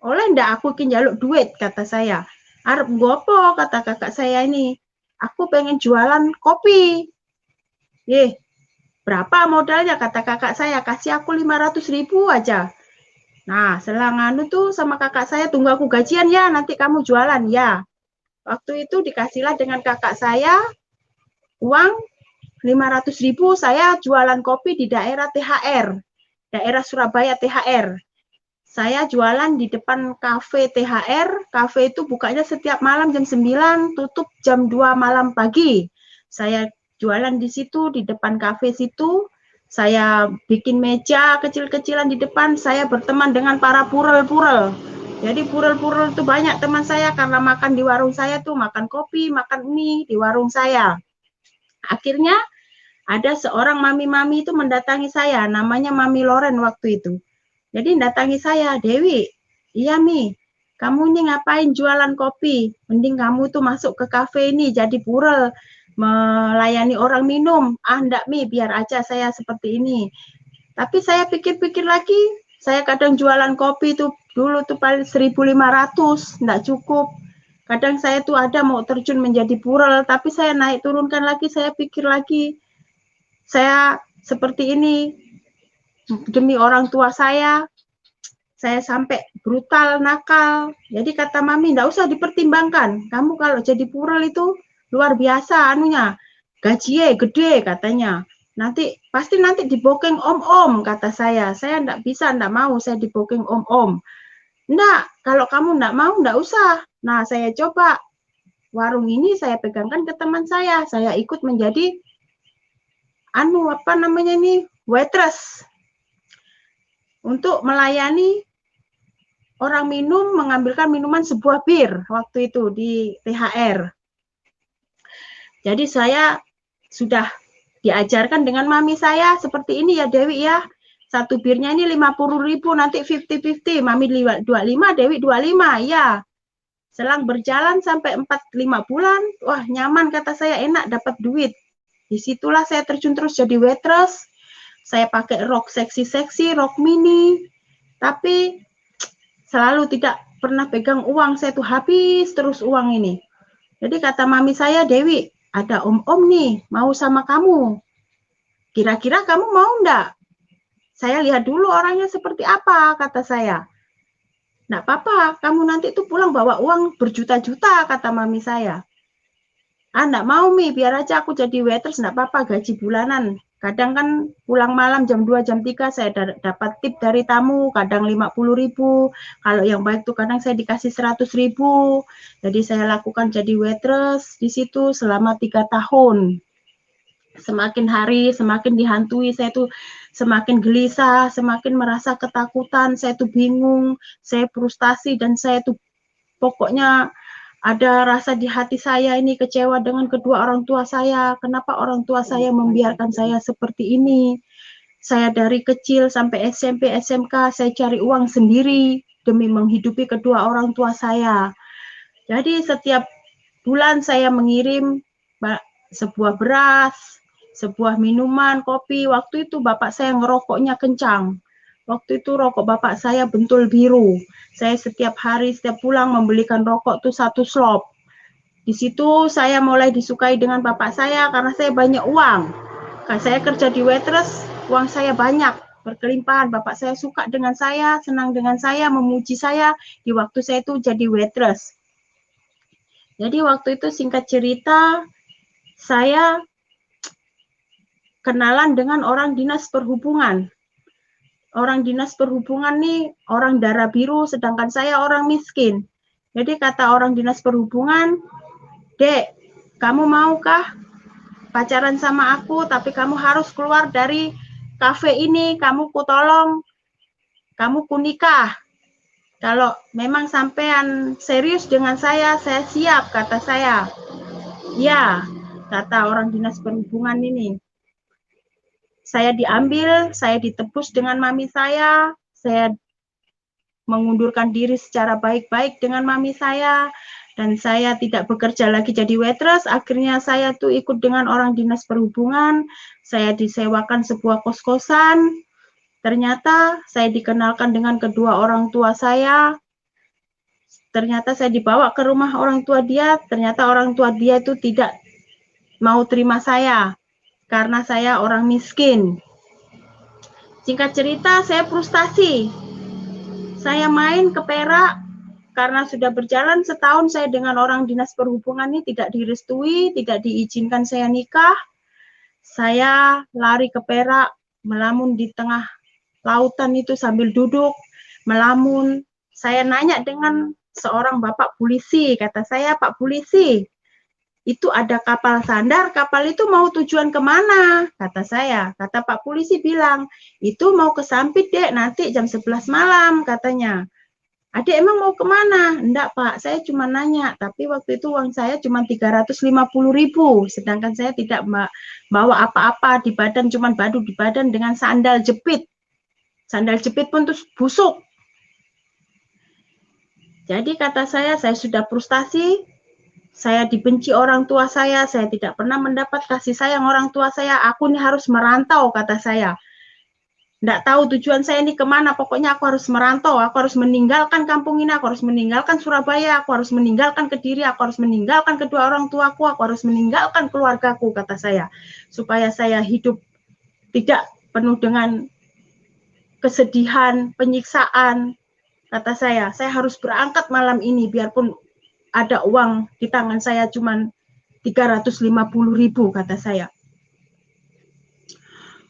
oleh ndak aku njaluk duit, kata saya. Arep gopo, kata kakak saya ini. Aku pengen jualan kopi. Berapa modalnya, kata kakak saya, kasih aku 500.000 aja. Nah, selang tuh sama kakak saya, tunggu aku gajian ya, nanti kamu jualan ya. Waktu itu dikasihlah dengan kakak saya uang 500.000, saya jualan kopi di daerah THR, daerah Surabaya THR. Saya jualan di depan kafe THR, kafe itu bukanya setiap malam jam 9, tutup jam 2 malam pagi. Saya jualan di situ, di depan kafe situ, saya bikin meja kecil-kecilan di depan, saya berteman dengan para purel-purel. Jadi purel-purel itu banyak teman saya karena makan di warung saya tuh, makan kopi, makan mie di warung saya. Akhirnya ada seorang mami-mami itu mendatangi saya, namanya Mami Loren waktu itu. Jadi datangi saya, Dewi, iya Mi, kamu ini ngapain jualan kopi? Mending kamu tuh masuk ke kafe ini jadi purel, melayani orang minum. Enggak Mi, biar aja saya seperti ini. Tapi saya pikir-pikir lagi, saya kadang jualan kopi tuh dulu tuh paling 1.500, enggak cukup. Kadang saya tuh ada mau terjun menjadi purel, tapi saya naik turunkan lagi, saya pikir lagi, saya seperti ini demi orang tua saya sampai brutal, nakal. Jadi kata Mami, enggak usah dipertimbangkan. Kamu kalau jadi purel itu luar biasa anunya. Gajinya gede katanya. Pasti nanti dibooking om-om, kata saya. Saya enggak bisa, enggak mau saya dibooking om-om. Enggak, kalau kamu enggak mau, enggak usah. Nah, saya coba. Warung ini saya pegangkan ke teman saya. Saya ikut menjadi waitress. Untuk melayani orang minum mengambilkan minuman sebuah bir waktu itu di THR. Jadi saya sudah diajarkan dengan mami saya seperti ini ya Dewi ya. Satu birnya ini 50.000, nanti 50-50. Mami 25, Dewi 25. Ya. Selang berjalan sampai 4-5 bulan, wah nyaman kata saya, enak dapat duit. Disitulah saya terjun terus jadi waitress. Saya pakai rok seksi-seksi, rok mini. Tapi selalu tidak pernah pegang uang. Saya tuh habis terus uang ini. Jadi kata mami saya, Dewi, ada om-om nih, mau sama kamu. Kira-kira kamu mau enggak? Saya lihat dulu orangnya seperti apa, kata saya. Enggak apa-apa, kamu nanti tuh pulang bawa uang berjuta-juta, kata mami saya. Enggak mau Mi, biar aja aku jadi waitress, enggak apa-apa, gaji bulanan. Kadang kan pulang malam jam 2, jam 3 saya dapat tip dari tamu, kadang 50.000. Kalau yang baik tuh kadang saya dikasih 100.000. Jadi saya lakukan jadi waitress di situ selama 3 tahun. Semakin hari semakin dihantui, saya tuh semakin gelisah, semakin merasa ketakutan, saya tuh bingung, saya frustasi, dan saya tuh pokoknya ada rasa di hati saya ini kecewa dengan kedua orang tua saya. Kenapa orang tua saya membiarkan saya seperti ini? Saya dari kecil sampai SMP, SMK, saya cari uang sendiri demi menghidupi kedua orang tua saya. Jadi setiap bulan saya mengirim sebuah beras, sebuah minuman, kopi. Waktu itu bapak saya ngerokoknya kencang. Waktu itu rokok bapak saya bentul biru. Saya setiap hari, setiap pulang membelikan rokok tuh 1 slop. Di situ saya mulai disukai dengan bapak saya karena saya banyak uang. Karena saya kerja di waitress, uang saya banyak, berkelimpahan. Bapak saya suka dengan saya, senang dengan saya, memuji saya di waktu saya itu jadi waitress. Jadi waktu itu singkat cerita, saya kenalan dengan orang dinas perhubungan. Orang dinas perhubungan nih orang darah biru, sedangkan saya orang miskin. Jadi kata orang dinas perhubungan, Dek, kamu maukah pacaran sama aku, tapi kamu harus keluar dari kafe ini, kamu kutolong, kamu kunikah. Kalau memang sampean serius dengan saya siap, kata saya. Ya, kata orang dinas perhubungan ini. Saya diambil, saya ditebus dengan mami saya mengundurkan diri secara baik-baik dengan mami saya, dan saya tidak bekerja lagi jadi waitress. Akhirnya saya tuh ikut dengan orang dinas perhubungan, saya disewakan sebuah kos-kosan. Ternyata saya dikenalkan dengan kedua orang tua saya. Ternyata saya dibawa ke rumah orang tua dia, ternyata orang tua dia itu tidak mau terima saya karena saya orang miskin. Singkat cerita, saya frustasi. Saya main ke Perak karena sudah berjalan setahun saya dengan orang dinas perhubungan ini tidak direstui, tidak diizinkan saya nikah. Saya lari ke Perak, melamun di tengah lautan itu sambil duduk, melamun. Saya nanya dengan seorang bapak polisi, kata saya, Pak polisi, itu ada kapal sandar, kapal itu mau tujuan kemana? Kata saya. Kata Pak polisi bilang, itu mau ke Sampit, Dek, nanti jam 11 malam, katanya. Adik emang mau kemana? Enggak, Pak, saya cuma nanya, tapi waktu itu uang saya cuma 350.000, sedangkan saya tidak bawa apa-apa di badan, cuma badu di badan dengan sandal jepit. Sandal jepit pun terus busuk. Jadi kata saya sudah frustasi, saya dibenci orang tua saya tidak pernah mendapat kasih sayang orang tua saya, aku ini harus merantau, kata saya. Nggak tahu tujuan saya ini kemana, pokoknya aku harus merantau, aku harus meninggalkan kampung ini, aku harus meninggalkan Surabaya, aku harus meninggalkan Kediri, aku harus meninggalkan kedua orang tuaku, aku harus meninggalkan keluargaku, kata saya. Supaya saya hidup tidak penuh dengan kesedihan, penyiksaan, kata saya harus berangkat malam ini, biarpun ada uang di tangan saya cuma 350.000, kata saya.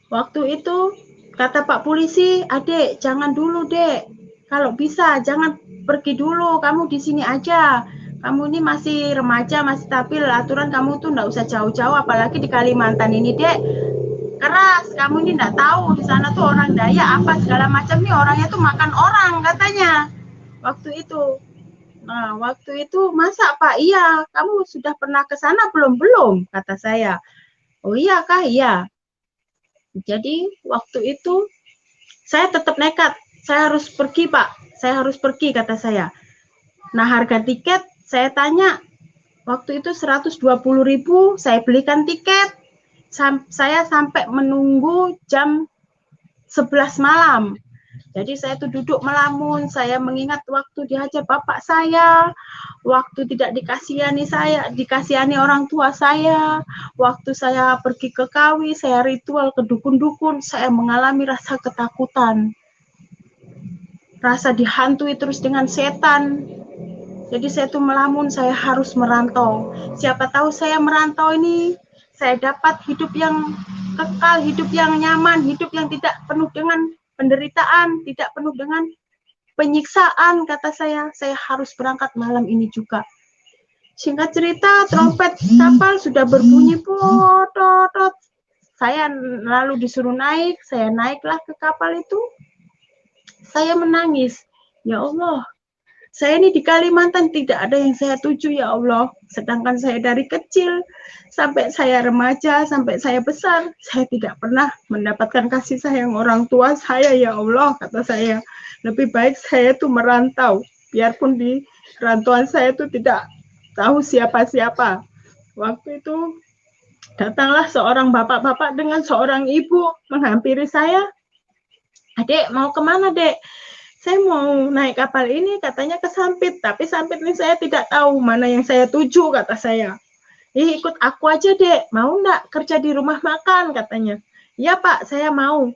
Waktu itu kata Pak polisi, Adek, jangan dulu, Dek. Kalau bisa jangan pergi dulu, kamu di sini aja. Kamu ini masih remaja, masih stabil, aturan kamu tuh enggak usah jauh-jauh, apalagi di Kalimantan ini, Dek. Keras, kamu ini enggak tahu di sana tuh orang Dayak apa segala macam nih, orangnya tuh makan orang, katanya. waktu itu. Nah, waktu itu, masa Pak? Iya, kamu sudah pernah ke sana belum? Belum, kata saya. Oh iya kah? Iya. Jadi waktu itu saya tetap nekat. Saya harus pergi Pak. Saya harus pergi, kata saya. Nah, harga tiket saya tanya. Waktu itu 120.000, saya belikan tiket. Saya sampai menunggu jam 11 malam. Jadi saya tuh duduk melamun, saya mengingat waktu dihajar bapak saya, waktu tidak dikasihani orang tua saya, waktu saya pergi ke Kawi, saya ritual ke dukun-dukun, saya mengalami rasa ketakutan, rasa dihantui terus dengan setan. Jadi saya tuh melamun, saya harus merantau. Siapa tahu saya merantau ini, saya dapat hidup yang kekal, hidup yang nyaman, hidup yang tidak penuh dengan penderitaan, tidak penuh dengan penyiksaan, kata saya harus berangkat malam ini juga. Singkat cerita, trompet kapal sudah berbunyi, potot. Saya lalu disuruh naik, saya naiklah ke kapal itu. Saya menangis, ya Allah, saya ini di Kalimantan tidak ada yang saya tuju, ya Allah. Sedangkan saya dari kecil sampai saya remaja, sampai saya besar, saya tidak pernah mendapatkan kasih sayang orang tua saya, ya Allah, kata saya. Lebih baik saya itu merantau, biarpun di rantauan saya itu tidak tahu siapa-siapa. Waktu itu datanglah seorang bapak-bapak dengan seorang ibu menghampiri saya. Adek, mau kemana, Dek? Saya mau naik kapal ini, katanya ke Sampit, tapi Sampit ini saya tidak tahu mana yang saya tuju, kata saya. Ikut aku aja, Dek, mau enggak kerja di rumah makan, katanya. Iya Pak, saya mau,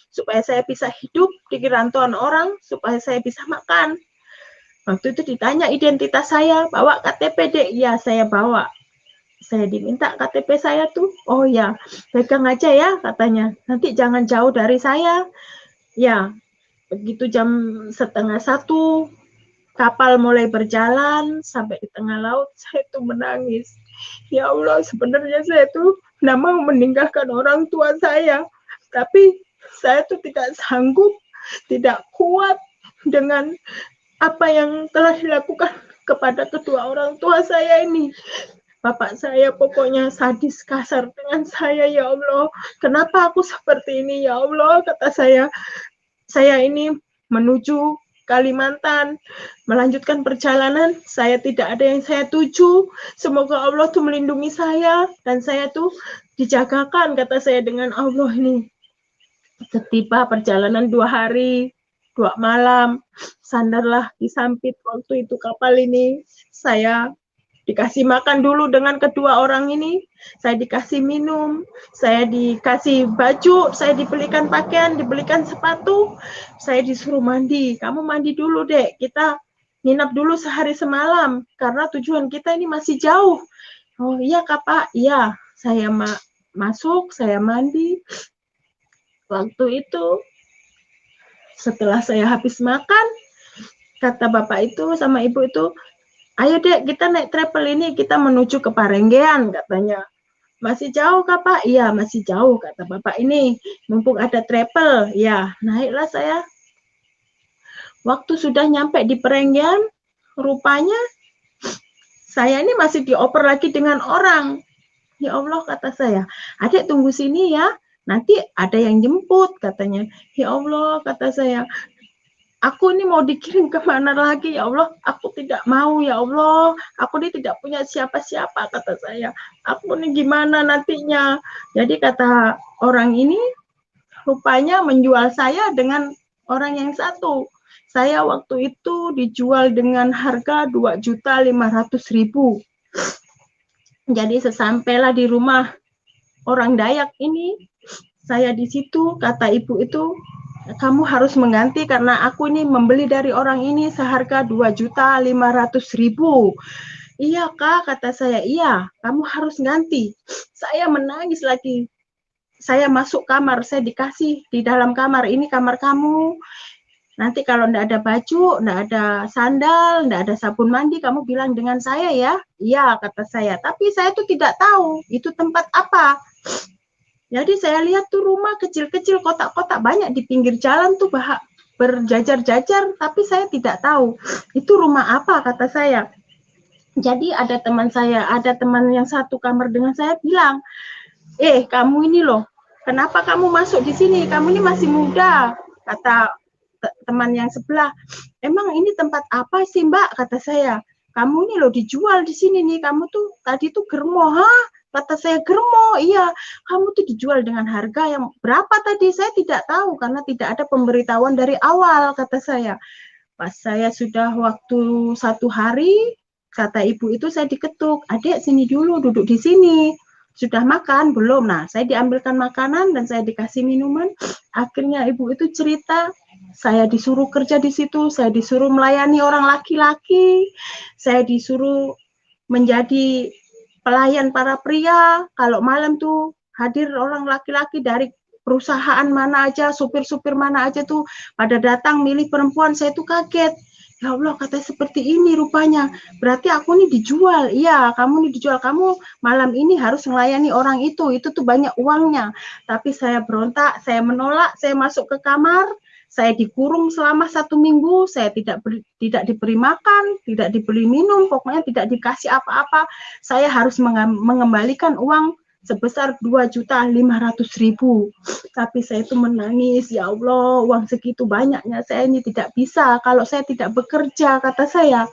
supaya saya bisa hidup di rantauan orang, supaya saya bisa makan. Waktu itu ditanya identitas saya, bawa KTP, Dek. Ya, saya bawa. Saya diminta KTP saya tuh, oh ya, pegang aja ya, katanya. Nanti jangan jauh dari saya. Ya, begitu jam 12:30 kapal mulai berjalan sampai di tengah laut, saya tuh menangis. Ya Allah, sebenarnya saya tuh tidak mau meninggalkan orang tua saya, tapi saya tuh tidak sanggup, tidak kuat dengan apa yang telah dilakukan kepada kedua orang tua saya ini. Bapak saya pokoknya sadis, kasar dengan saya, ya Allah. Kenapa aku seperti ini, ya Allah, kata saya. Saya ini menuju Kalimantan, melanjutkan perjalanan, saya tidak ada yang saya tuju. Semoga Allah tuh melindungi saya dan saya tuh dijagakan, kata saya dengan Allah ini. Setiba perjalanan 2 hari, 2 malam, sandarlah di Sampit waktu itu kapal ini. Saya dikasih makan dulu dengan kedua orang ini, saya dikasih minum, saya dikasih baju, saya dibelikan pakaian, dibelikan sepatu, saya disuruh mandi. Kamu mandi dulu, Dek, kita nginap dulu sehari semalam, karena tujuan kita ini masih jauh. Oh iya Kak Pak, iya. Saya masuk, saya mandi. Waktu itu, setelah saya habis makan, kata bapak itu sama ibu itu, ayo Dek, kita naik travel ini, kita menuju ke Parenggean, katanya. Masih jauh Kak Pak? Iya, masih jauh, kata bapak ini. Mumpung ada travel, ya naiklah saya. Waktu sudah nyampe di Parenggean, rupanya saya ini masih dioper lagi dengan orang. Ya Allah, kata saya, Adek tunggu sini ya, nanti ada yang jemput, katanya. Ya Allah, kata saya, aku ini mau dikirim kemana lagi, ya Allah, aku tidak mau, ya Allah, aku ini tidak punya siapa-siapa, kata saya, aku ini gimana nantinya. Jadi kata orang ini, rupanya menjual saya dengan orang yang satu. Saya waktu itu dijual dengan harga 2.500.000. Jadi sesampailah di rumah orang Dayak ini, saya di situ, kata ibu itu, kamu harus mengganti karena aku ini membeli dari orang ini seharga 2.500.000. Iya Kak, kata saya, iya, kamu harus ganti. Saya menangis lagi. Saya masuk kamar, saya dikasih di dalam kamar, ini kamar kamu. Nanti kalau enggak ada baju, enggak ada sandal, enggak ada sabun mandi, kamu bilang dengan saya ya. Iya, kata saya. Tapi saya tuh tidak tahu itu tempat apa. Jadi saya lihat tuh rumah kecil-kecil, kotak-kotak banyak di pinggir jalan tuh berjajar-jajar, tapi saya tidak tahu itu rumah apa, kata saya. Jadi ada teman yang satu kamar dengan saya bilang, kamu ini loh, kenapa kamu masuk di sini? Kamu ini masih muda, kata teman yang sebelah. Emang ini tempat apa sih, Mbak? Kata saya. Kamu ini loh dijual di sini nih. Kamu tuh tadi tuh germo, Kata saya, germo, iya. Kamu tuh dijual dengan harga yang berapa tadi? Saya tidak tahu karena tidak ada pemberitahuan dari awal, kata saya. Pas saya sudah waktu 1 hari, kata ibu itu saya diketuk, adik sini dulu, duduk di sini. Sudah makan? Belum. Nah, saya diambilkan makanan dan saya dikasih minuman. Akhirnya ibu itu cerita, saya disuruh kerja di situ, saya disuruh melayani orang laki-laki, saya disuruh menjadi pelayan para pria. Kalau malam tuh hadir orang laki-laki dari perusahaan mana aja, supir-supir mana aja tuh pada datang milih perempuan. Saya tuh kaget. Ya Allah, kata seperti ini rupanya. Berarti aku nih dijual. Iya, kamu nih dijual. Kamu malam ini harus melayani orang itu. Itu tuh banyak uangnya. Tapi saya berontak, saya menolak, saya masuk ke kamar. Saya dikurung selama 1 minggu, saya tidak diberi makan, tidak diberi minum, pokoknya tidak dikasih apa-apa. Saya harus mengembalikan uang sebesar 2.500.000. Tapi saya itu menangis, ya Allah, uang segitu banyaknya saya ini tidak bisa kalau saya tidak bekerja, kata saya.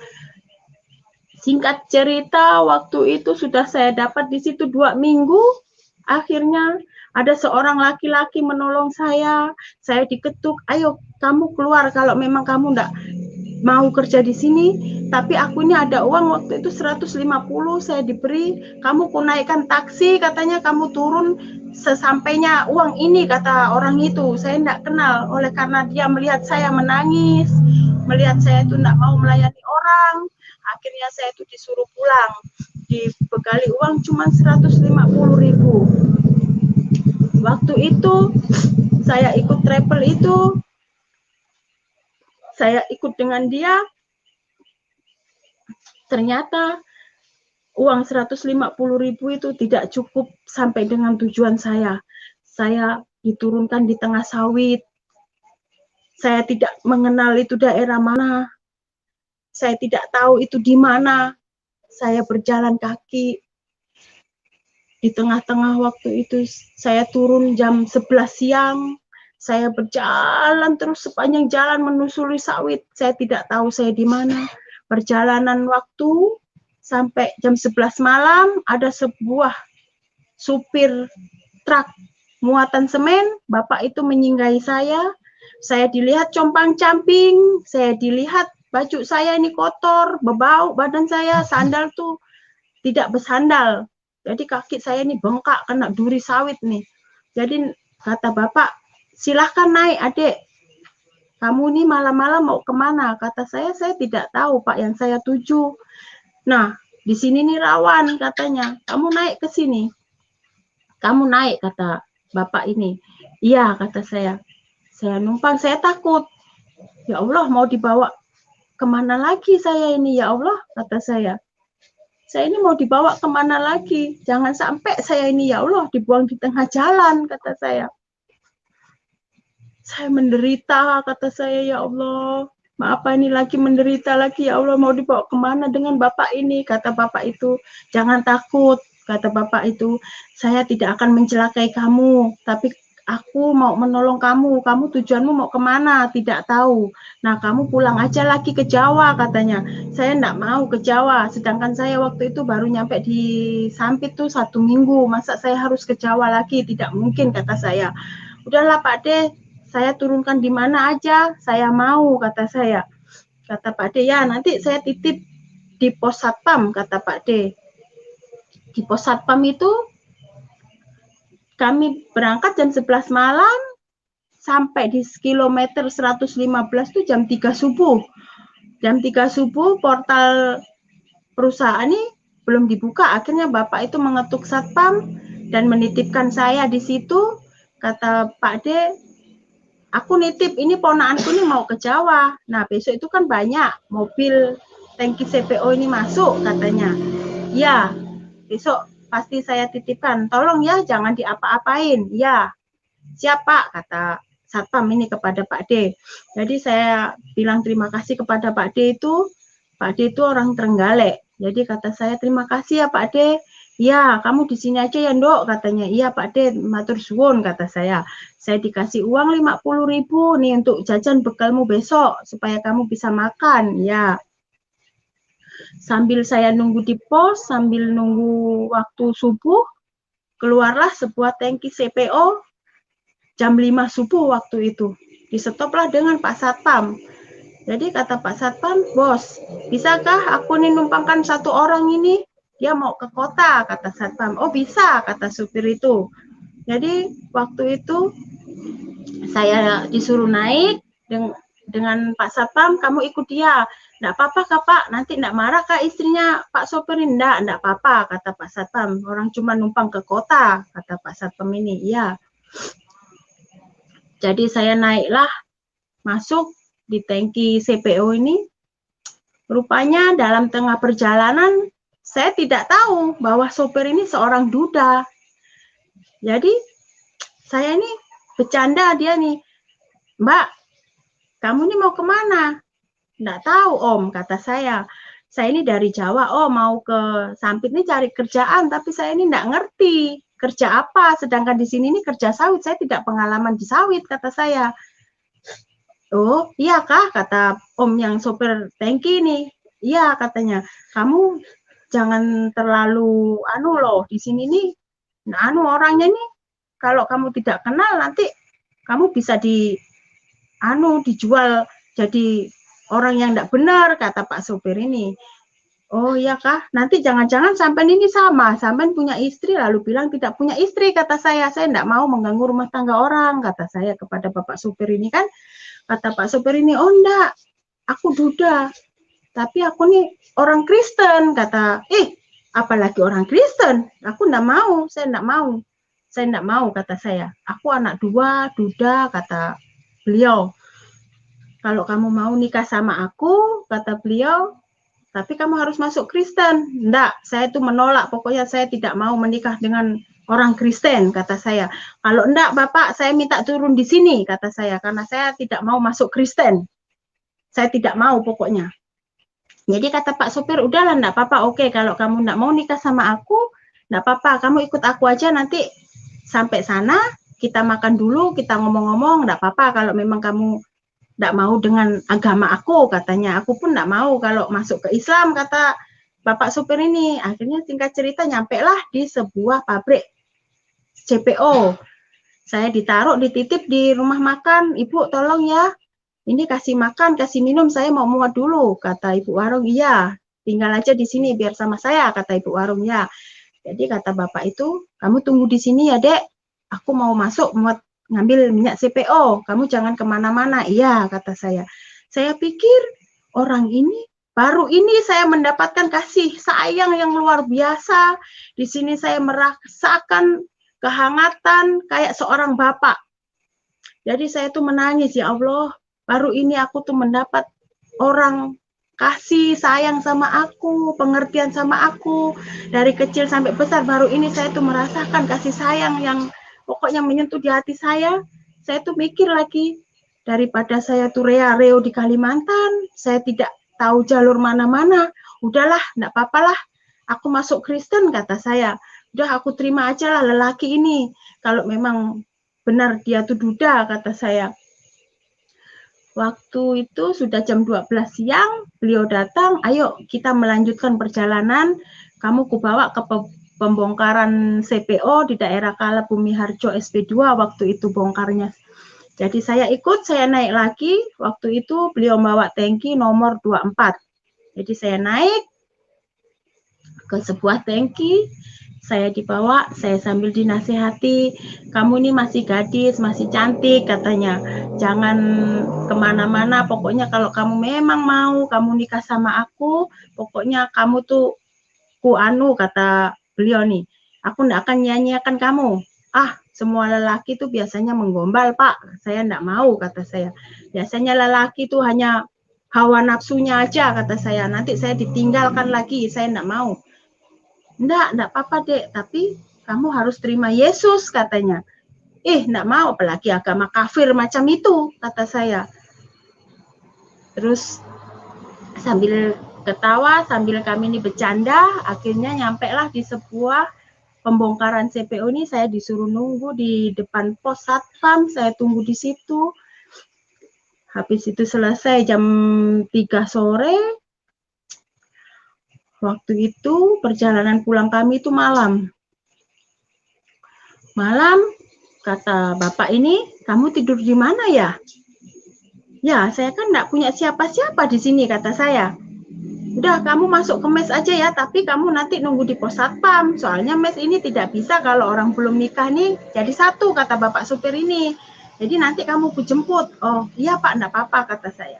Singkat cerita, waktu itu sudah saya dapat di situ 2 minggu, akhirnya ada seorang laki-laki menolong saya diketuk, ayo kamu keluar kalau memang kamu enggak mau kerja di sini, tapi aku ini ada uang waktu itu 150 saya diberi, kamu naikkan taksi, katanya kamu turun sesampainya uang ini, kata orang itu. Saya enggak kenal, oleh karena dia melihat saya menangis, melihat saya itu enggak mau melayani orang, akhirnya saya itu disuruh pulang, dibekali uang cuma 150.000. Waktu itu saya ikut travel itu, saya ikut dengan dia, ternyata uang 150.000 itu tidak cukup sampai dengan tujuan saya. Saya diturunkan di tengah sawit. Saya tidak mengenal itu daerah mana. Saya tidak tahu itu di mana. Saya berjalan kaki. Di tengah-tengah waktu itu saya turun jam 11 siang. Saya berjalan terus sepanjang jalan menyusuri sawit. Saya tidak tahu saya di mana. Perjalanan waktu sampai jam 11 malam ada sebuah supir truk muatan semen. Bapak itu menyinggahi saya. Saya dilihat compang-camping. Saya dilihat baju saya ini kotor, berbau badan saya. Sandal tuh tidak bersandal. Jadi kaki saya ini bengkak kena duri sawit nih. Jadi kata bapak, silahkan naik adik. Kamu nih malam-malam mau kemana? Kata saya tidak tahu Pak yang saya tuju. Nah, di sini nih rawan katanya. Kamu naik ke sini. Kamu naik kata bapak ini. Iya kata saya. Saya numpang, saya takut. Ya Allah, mau dibawa kemana lagi saya ini? Ya Allah, kata saya. Saya ini mau dibawa kemana lagi? Jangan sampai saya ini, ya Allah, dibuang di tengah jalan, kata saya. Saya menderita, kata saya, ya Allah. Apa ini lagi menderita lagi, ya Allah, mau dibawa kemana dengan bapak ini? Kata bapak itu, jangan takut, kata bapak itu. Saya tidak akan mencelakai kamu, tapi aku mau menolong kamu. Kamu tujuanmu mau kemana? Tidak tahu. Nah, kamu pulang aja lagi ke Jawa, katanya. Saya enggak mau ke Jawa, sedangkan saya waktu itu baru nyampe di Sampit tuh 1 minggu. Masa saya harus ke Jawa lagi? Tidak mungkin, kata saya. Udahlah Pak De, saya turunkan di mana aja, saya mau, kata saya. Kata Pak De, ya nanti saya titip di pos satpam, kata Pak De. Di pos satpam itu kami berangkat jam 11 malam, sampai di kilometer 115 itu jam 3 subuh. Jam 3 subuh portal perusahaan ini belum dibuka. Akhirnya bapak itu mengetuk satpam dan menitipkan saya di situ. Kata Pak De, aku nitip ini ponaanku ini mau ke Jawa. Nah besok itu kan banyak mobil tangki CPO ini masuk katanya. Ya besok pasti saya titipkan. Tolong ya jangan diapa-apain. Ya siap Pak, kata satpam ini kepada Pak D. Jadi saya bilang terima kasih kepada Pak D itu. Pak D itu orang Trenggalek. Jadi kata saya, terima kasih ya Pak D. Ya, kamu di sini aja ya, Ndok, katanya. Iya, Pak D, matur suwun, kata saya. Saya dikasih uang 50.000 nih untuk jajan bekalmu besok supaya kamu bisa makan. Ya. Sambil saya nunggu di pos, sambil nunggu waktu subuh, keluarlah sebuah tangki CPO jam 5 subuh waktu itu. Disetoplah dengan Pak Satpam. Jadi kata Pak Satpam, bos, bisakah aku nih numpangkan satu orang ini? Dia mau ke kota, kata Satpam. Oh bisa, kata supir itu. Jadi waktu itu saya disuruh naik dengan Pak Satpam, kamu ikut dia. Enggak apa-apa Kak Pak, nanti enggak marah Kak istrinya Pak sopir ini. Enggak apa-apa, kata Pak Satpam. Orang cuma numpang ke kota, kata Pak Satpam ini. Iya. Jadi saya naiklah, masuk di tangki CPO ini. Rupanya dalam tengah perjalanan, saya tidak tahu bahwa sopir ini seorang duda. Jadi saya ini bercanda dia nih, Mbak, kamu ini mau kemana? Nggak tahu Om, kata saya. Saya ini dari Jawa, oh mau ke Sampit ini cari kerjaan, tapi saya ini nggak ngerti kerja apa, sedangkan di sini ini kerja sawit, saya tidak pengalaman di sawit, kata saya. Oh iya kah, kata Om yang sopir tangki ini. Iya katanya, kamu jangan terlalu loh, di sini nih, orangnya nih, kalau kamu tidak kenal nanti kamu bisa dijual jadi orang yang tidak benar, kata Pak sopir ini. Oh iya kah, nanti jangan-jangan sampean ini sampean punya istri lalu bilang tidak punya istri, kata saya tidak mau mengganggu rumah tangga orang, kata saya kepada Bapak supir ini kan. Kata Pak supir ini, oh enggak, aku duda, tapi aku nih orang Kristen, kata, apalagi orang Kristen, aku enggak mau, saya enggak mau, kata saya, aku anak dua, duda, kata beliau. Kalau kamu mau nikah sama aku, kata beliau, tapi kamu harus masuk Kristen. Enggak, saya itu menolak, pokoknya saya tidak mau menikah dengan orang Kristen, kata saya. Kalau enggak, Bapak, saya minta turun di sini, kata saya, karena saya tidak mau masuk Kristen. Saya tidak mau pokoknya. Jadi kata Pak sopir, udahlah, enggak apa-apa, oke, kalau kamu enggak mau nikah sama aku, enggak apa-apa, kamu ikut aku aja, nanti sampai sana, kita makan dulu, kita ngomong-ngomong, enggak apa-apa, kalau memang kamu enggak mau dengan agama aku, katanya. Aku pun enggak mau kalau masuk ke Islam, kata Bapak supir ini. Akhirnya singkat cerita nyampe lah di sebuah pabrik CPO. Saya ditaruh, dititip di rumah makan. Ibu tolong ya, ini kasih makan, kasih minum, saya mau muat dulu, kata ibu warung. Iya, tinggal aja di sini biar sama saya, kata ibu warung. Ya. Jadi kata bapak itu, kamu tunggu di sini ya dek, aku mau masuk muat ngambil minyak CPO, kamu jangan kemana-mana. Iya, kata saya. Saya pikir orang ini, baru ini saya mendapatkan kasih sayang yang luar biasa. Di sini saya merasakan kehangatan kayak seorang bapak. Jadi saya tuh menangis, ya Allah, baru ini aku tuh mendapat orang kasih sayang sama aku, pengertian sama aku. Dari kecil sampai besar, baru ini saya tuh merasakan kasih sayang yang pokoknya menyentuh di hati saya. Saya tuh mikir lagi, daripada saya tuh reo di Kalimantan, saya tidak tahu jalur mana-mana. Udahlah, enggak apa-apalah, aku masuk Kristen, kata saya. Udah aku terima aja lah lelaki ini. Kalau memang benar dia tuh duda, kata saya. Waktu itu sudah jam 12 siang, beliau datang, ayo kita melanjutkan perjalanan, kamu kubawa ke pembongkaran CPO di daerah Kala Bumi Harjo SP2 waktu itu bongkarnya. Jadi saya ikut, saya naik lagi, waktu itu beliau bawa tangki nomor 24. Jadi saya naik ke sebuah tangki, saya dibawa, saya sambil dinasihati, kamu ini masih gadis, masih cantik, katanya, jangan kemana-mana, pokoknya kalau kamu memang mau, kamu nikah sama aku, pokoknya kamu tuh kata beliau nih, aku enggak akan nyanyiakan kamu. Semua lelaki itu biasanya menggombal, Pak. Saya enggak mau, kata saya. Biasanya lelaki itu hanya hawa nafsunya aja, kata saya. Nanti saya ditinggalkan lagi, saya enggak mau. Enggak apa-apa, Dek. Tapi kamu harus terima Yesus, katanya. enggak mau, apalagi agama kafir macam itu, kata saya. Terus sambil ketawa, sambil kami ini bercanda, akhirnya nyampe lah di sebuah pembongkaran CPO ini. Saya disuruh nunggu di depan pos satpam, saya tunggu di situ. Habis itu selesai jam 3 sore. Waktu itu perjalanan pulang kami itu malam. Malam, kata bapak ini, kamu tidur di mana ya? Ya, saya kan enggak punya siapa-siapa di sini, kata saya. Udah, kamu masuk ke mes aja ya, tapi kamu nanti nunggu di pos satpam. Soalnya mes ini tidak bisa kalau orang belum nikah nih jadi satu, kata bapak supir ini. Jadi nanti kamu kujemput. Oh, iya Pak, enggak apa-apa, kata saya.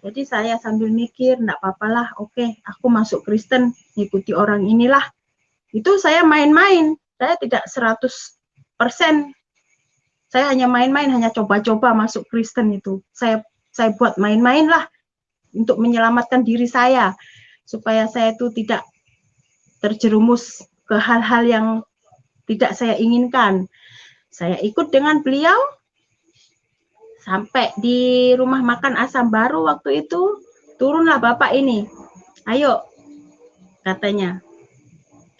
Jadi saya sambil mikir, enggak apa-apalah, oke, aku masuk Kristen, ngikuti orang inilah. Itu saya main-main, saya tidak 100%. Saya hanya main-main, hanya coba-coba masuk Kristen itu. Saya buat main-main lah untuk menyelamatkan diri saya, supaya saya itu tidak terjerumus ke hal-hal yang tidak saya inginkan. Saya ikut dengan beliau sampai di rumah makan Asam Baru waktu itu. Turunlah bapak ini, ayo, katanya,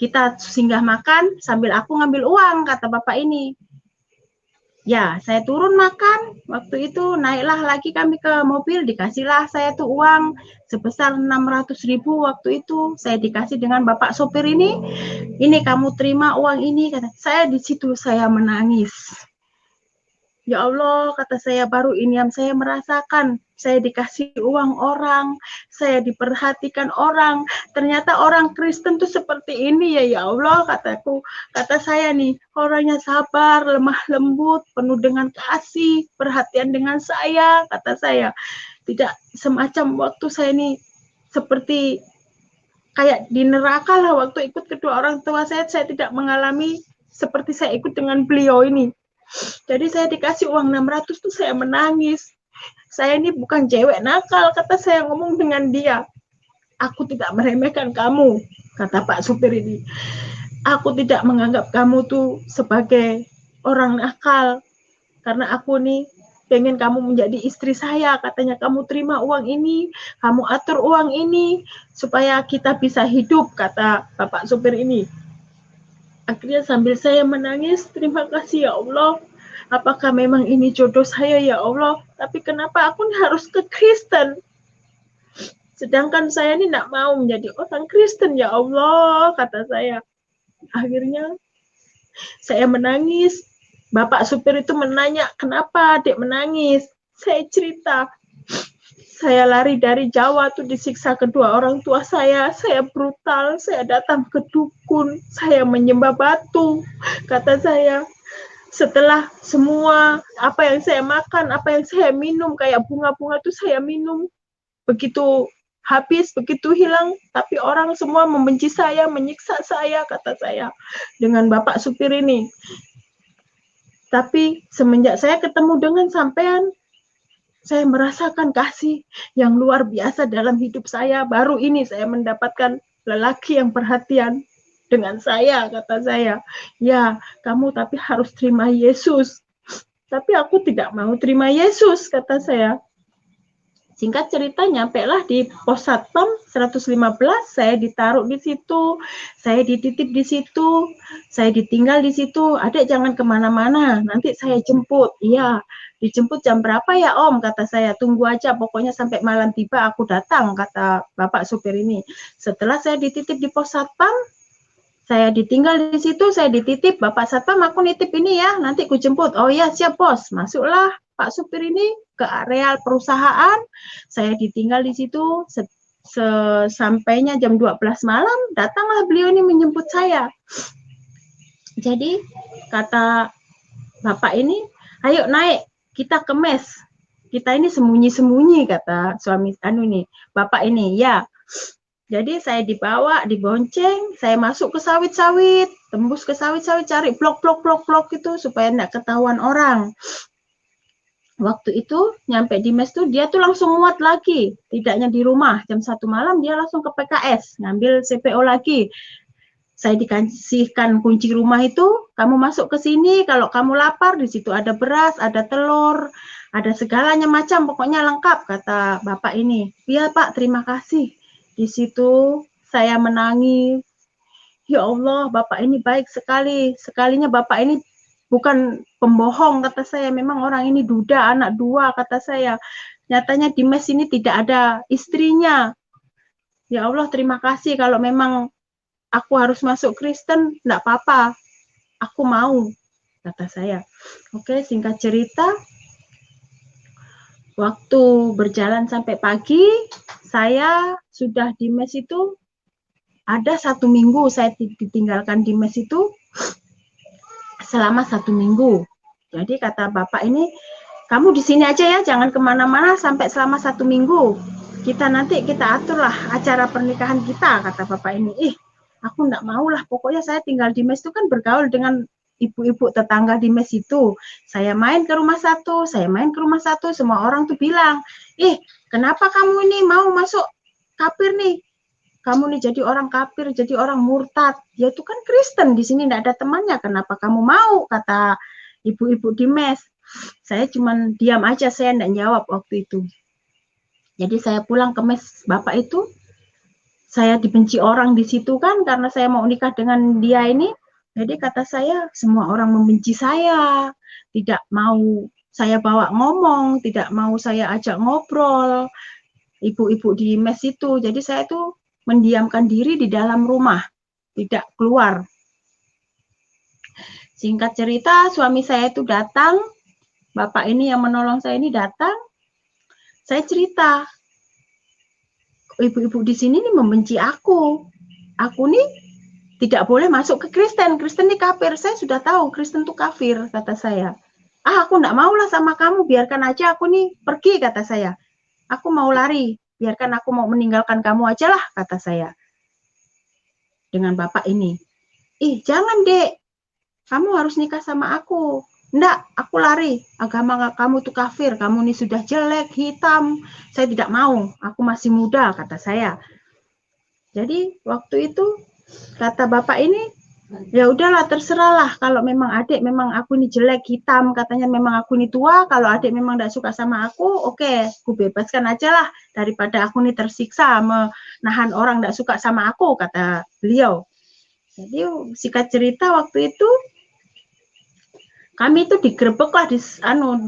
kita singgah makan sambil aku ngambil uang, kata bapak ini. Ya, saya turun makan, waktu itu naiklah lagi kami ke mobil, dikasihlah saya tuh uang sebesar 600.000 waktu itu. Saya dikasih dengan bapak sopir ini kamu terima uang ini, kata saya. Di situ saya menangis. Ya Allah, kata saya, baru ini yang saya merasakan. Saya dikasih uang orang, saya diperhatikan orang. Ternyata orang Kristen tuh seperti ini ya, ya Allah, kataku. Kata saya nih, orangnya sabar, lemah lembut, penuh dengan kasih, perhatian dengan saya, kata saya. Tidak semacam waktu saya ini seperti kayak di neraka lah waktu ikut kedua orang tua saya tidak mengalami seperti saya ikut dengan beliau ini. Jadi saya dikasih uang 600 tuh saya menangis. Saya ini bukan cewek nakal, kata saya ngomong dengan dia. Aku tidak meremehkan kamu, kata Pak supir ini. Aku tidak menganggap kamu tuh sebagai orang nakal, karena aku nih pengen kamu menjadi istri saya, katanya. Kamu terima uang ini, kamu atur uang ini, supaya kita bisa hidup, kata Bapak supir ini. Akhirnya sambil saya menangis, terima kasih ya Allah. Apakah memang ini jodoh saya ya Allah? Tapi kenapa aku harus ke Kristen? Sedangkan saya ini tidak mau menjadi orang Kristen ya Allah, kata saya. Akhirnya saya menangis. Bapak supir itu menanya, kenapa adik menangis? Saya cerita, saya lari dari Jawa tuh disiksa kedua orang tua saya brutal, saya datang ke dukun, saya menyembah batu, kata saya. Setelah semua apa yang saya makan, apa yang saya minum, kayak bunga-bunga itu saya minum, begitu habis, begitu hilang, tapi orang semua membenci saya, menyiksa saya, kata saya, dengan bapak supir ini. Tapi semenjak saya ketemu dengan sampean, saya merasakan kasih yang luar biasa dalam hidup saya. Baru ini saya mendapatkan lelaki yang perhatian dengan saya, kata saya. Ya, kamu tapi harus terima Yesus. Tapi aku tidak mau terima Yesus, kata saya. Singkat cerita, nyampailah di pos satpam 115, saya ditaruh di situ, saya dititip di situ, saya ditinggal di situ. Adek jangan kemana-mana, nanti saya jemput. Iya, dijemput jam berapa ya Om, kata saya. Tunggu aja, pokoknya sampai malam tiba aku datang, kata bapak supir ini. Setelah saya dititip di pos satpam, saya ditinggal di situ, saya dititip, Bapak Satpam aku nitip ini ya, nanti ku jemput. Oh ya, siap bos. Masuklah Pak supir ini ke area perusahaan, saya ditinggal di situ, sampainya jam 12 malam, datanglah beliau ini menjemput saya. Jadi kata Bapak ini, ayo naik, kita ke mes. Kita ini sembunyi-sembunyi, kata suami ini, Bapak ini, ya. Jadi saya dibawa, dibonceng, saya masuk ke sawit-sawit, tembus ke sawit-sawit, cari blok itu supaya tidak ketahuan orang. Waktu itu nyampe di mes tuh dia tuh langsung muat lagi, tidaknya di rumah jam 1 malam dia langsung ke PKS ngambil CPO lagi. saya dikasihkan kunci rumah itu, kamu masuk ke sini, kalau kamu lapar, di situ ada beras, ada telur, ada segalanya macam, pokoknya lengkap, kata bapak ini. Iya Pak, terima kasih. Di situ saya menangis. Ya Allah, bapak ini baik sekali. Sekalinya bapak ini bukan pembohong, kata saya. Memang orang ini duda, anak dua, kata saya. Nyatanya di mes ini tidak ada istrinya. Ya Allah, terima kasih. Kalau memang aku harus masuk Kristen, enggak apa-apa. Aku mau, kata saya. Oke, singkat cerita, waktu berjalan sampai pagi, saya sudah di mes itu, ada 1 minggu saya ditinggalkan di mes itu, selama 1 minggu. Jadi kata bapak ini, kamu di sini aja ya, jangan kemana-mana sampai selama 1 minggu. Kita aturlah acara pernikahan kita, kata bapak ini. Aku enggak mau lah, pokoknya saya tinggal di mes itu kan bergaul dengan ibu-ibu tetangga di mes itu. Saya main ke rumah satu, semua orang tuh bilang, kenapa kamu ini mau masuk kafir nih? Kamu nih jadi orang kafir, jadi orang murtad. Ya itu kan Kristen, di sini enggak ada temannya, kenapa kamu mau? Kata ibu-ibu di mes. Saya cuman diam aja, saya enggak jawab waktu itu. Jadi saya pulang ke mes bapak itu, saya dibenci orang di situ kan, karena saya mau nikah dengan dia ini. Jadi kata saya, semua orang membenci saya, tidak mau saya bawa ngomong, tidak mau saya ajak ngobrol, ibu-ibu di mes itu. Jadi saya tuh mendiamkan diri di dalam rumah, tidak keluar. Singkat cerita, suami saya itu datang, bapak ini yang menolong saya ini datang, saya cerita, ibu-ibu di sini nih membenci aku nih tidak boleh masuk ke Kristen, Kristen ini kafir, saya sudah tahu Kristen itu kafir, kata saya. Aku enggak mau lah sama kamu, biarkan aja aku nih pergi, kata saya. Aku mau lari, biarkan aku mau meninggalkan kamu aja lah, kata saya. Dengan bapak ini, jangan dek, kamu harus nikah sama aku. Enggak, aku lari, agama kamu tuh kafir, kamu ini sudah jelek, hitam, saya tidak mau, aku masih muda, kata saya. Jadi waktu itu kata bapak ini, ya udahlah terserahlah, kalau memang adik memang aku ini jelek, hitam, katanya memang aku ini tua, kalau adik memang tidak suka sama aku, oke, aku bebaskan aja lah, daripada aku ini tersiksa menahan orang tidak suka sama aku, kata beliau. Jadi singkat cerita waktu itu, kami itu digerebek lah,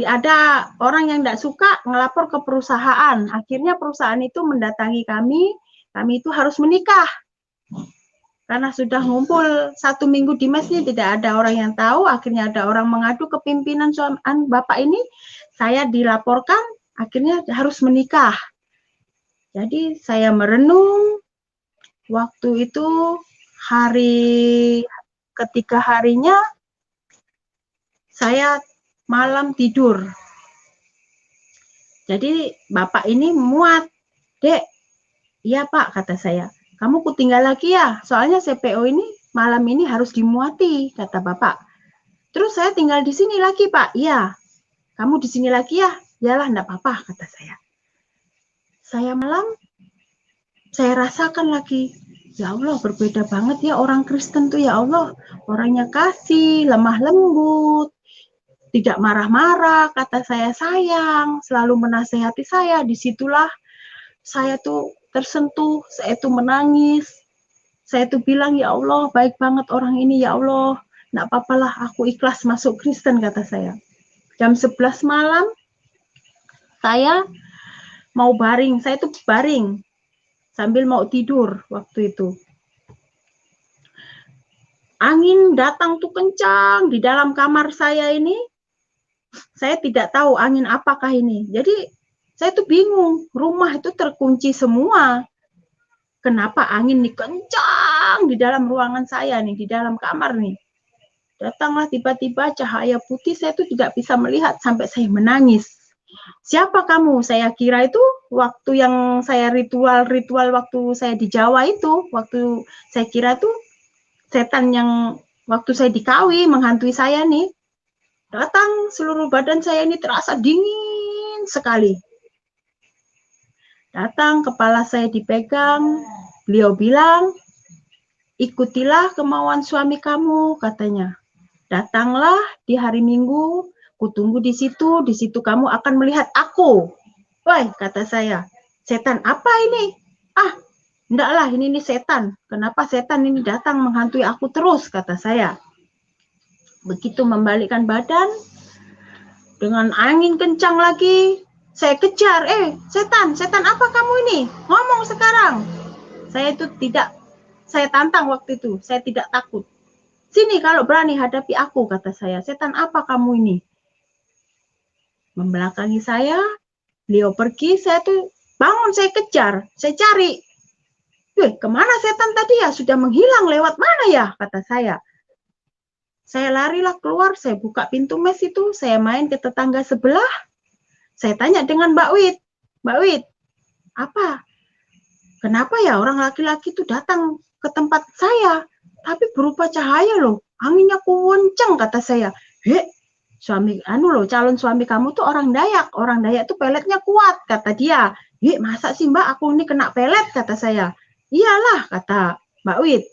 ada orang yang tidak suka ngelapor ke perusahaan. Akhirnya perusahaan itu mendatangi kami itu harus menikah. Karena sudah ngumpul 1 minggu di mes ini tidak ada orang yang tahu. Akhirnya ada orang mengadu ke pimpinan bapak ini. Saya dilaporkan, akhirnya harus menikah. Jadi saya merenung. Waktu itu ketiga harinya, saya malam tidur. Jadi bapak ini muat, dek, iya pak, kata saya, kamu ku tinggal lagi ya, soalnya CPO ini malam ini harus dimuati, kata bapak. Terus saya tinggal di sini lagi pak, iya, kamu di sini lagi ya, yalah enggak apa-apa, kata saya. Saya malam, saya rasakan lagi, ya Allah berbeda banget ya orang Kristen tuh, ya Allah, orangnya kasih, lemah lembut, tidak marah-marah, kata saya sayang, selalu menasehati saya. Disitulah saya tuh tersentuh, saya tuh menangis, saya tuh bilang, ya Allah baik banget orang ini, ya Allah, enggak apa-apalah, aku ikhlas masuk Kristen, kata saya. Jam 11 malam, saya mau baring, saya tuh baring, sambil mau tidur waktu itu. Angin datang tuh kencang di dalam kamar saya ini, saya tidak tahu angin apakah ini. Jadi saya tuh bingung, rumah itu terkunci semua. Kenapa angin nih kencang di dalam ruangan saya nih, di dalam kamar nih. Datanglah tiba-tiba cahaya putih, saya tuh tidak bisa melihat sampai saya menangis. Siapa kamu? Saya kira itu waktu yang saya ritual waktu saya di Jawa itu, waktu saya kira tuh setan yang waktu saya dikawin menghantui saya nih. Datang, seluruh badan saya ini terasa dingin sekali. Datang, kepala saya dipegang, beliau bilang, ikutilah kemauan suami kamu, katanya. Datanglah di hari Minggu, kutunggu di situ kamu akan melihat aku. Woi, kata saya, setan apa ini? Ah, enggaklah, ini setan. Kenapa setan ini datang menghantui aku terus, kata saya. Begitu membalikkan badan, dengan angin kencang lagi, saya kejar. Setan apa kamu ini? Ngomong sekarang. Saya itu tidak, saya tantang waktu itu, saya tidak takut. Sini kalau berani hadapi aku, kata saya. Setan apa kamu ini? Membelakangi saya, beliau pergi, saya tuh bangun, saya kejar, saya cari. Kemana setan tadi ya? Sudah menghilang, lewat mana ya? Kata saya. Saya larilah keluar, saya buka pintu mes itu, saya main ke tetangga sebelah. Saya tanya dengan Mbak Wit, apa? Kenapa ya orang laki-laki itu datang ke tempat saya, tapi berupa cahaya loh, anginnya kenceng, kata saya. Calon suami kamu tuh orang Dayak tuh peletnya kuat, kata dia. Masa sih Mbak aku ini kena pelet, kata saya. Iyalah, kata Mbak Wit.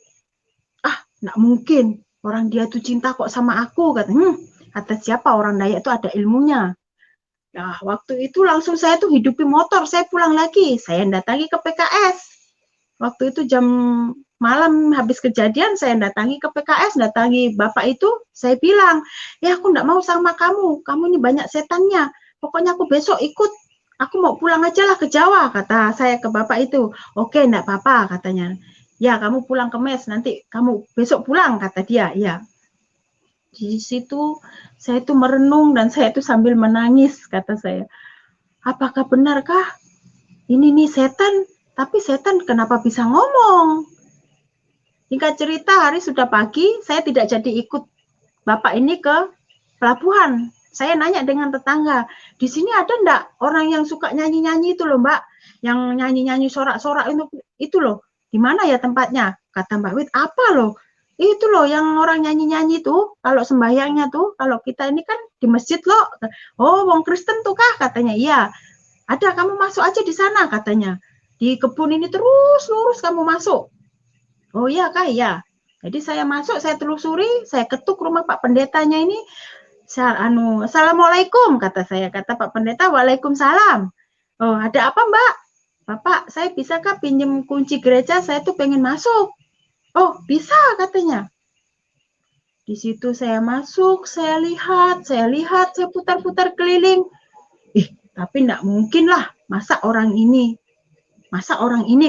Nggak mungkin, orang dia tuh cinta kok sama aku, kata siapa, orang Dayak itu ada ilmunya. Nah, waktu itu langsung saya tuh hidupi motor, saya pulang lagi, saya datangi ke PKS. Waktu itu jam malam habis kejadian, saya datangi ke PKS, datangi bapak itu, saya bilang, aku nggak mau sama kamu ini banyak setannya, pokoknya aku besok ikut, aku mau pulang aja lah ke Jawa, kata saya ke bapak itu. Oke, nggak apa-apa, katanya. Ya, kamu pulang ke mes, nanti kamu besok pulang, kata dia. Ya. Di situ saya itu merenung dan saya itu sambil menangis, kata saya. Apakah benarkah ini nih setan? Tapi setan kenapa bisa ngomong? Singkat cerita, hari sudah pagi, saya tidak jadi ikut bapak ini ke pelabuhan. Saya nanya dengan tetangga, di sini ada enggak orang yang suka nyanyi-nyanyi itu loh Mbak, yang nyanyi-nyanyi sorak-sorak itu loh, di mana ya tempatnya? Kata Mbak Wit, apa loh? Itu loh yang orang nyanyi-nyanyi tuh, kalau sembahyangnya tuh, kalau kita ini kan di masjid loh. Oh, wong Kristen tuh kah? Katanya, iya. Ada, kamu masuk aja di sana, katanya. Di kebun ini terus lurus kamu masuk. Oh iya kah? Iya. Jadi saya masuk, saya telusuri, saya ketuk rumah Pak Pendetanya ini. Assalamualaikum, kata saya. Kata Pak Pendeta, waalaikumsalam. Oh, ada apa Mbak? Bapak, saya bisakah pinjam kunci gereja? Saya tuh pengen masuk. Oh, bisa, katanya. Di situ saya masuk, saya lihat, saya putar-putar keliling. Tapi enggak mungkin lah, masa orang ini,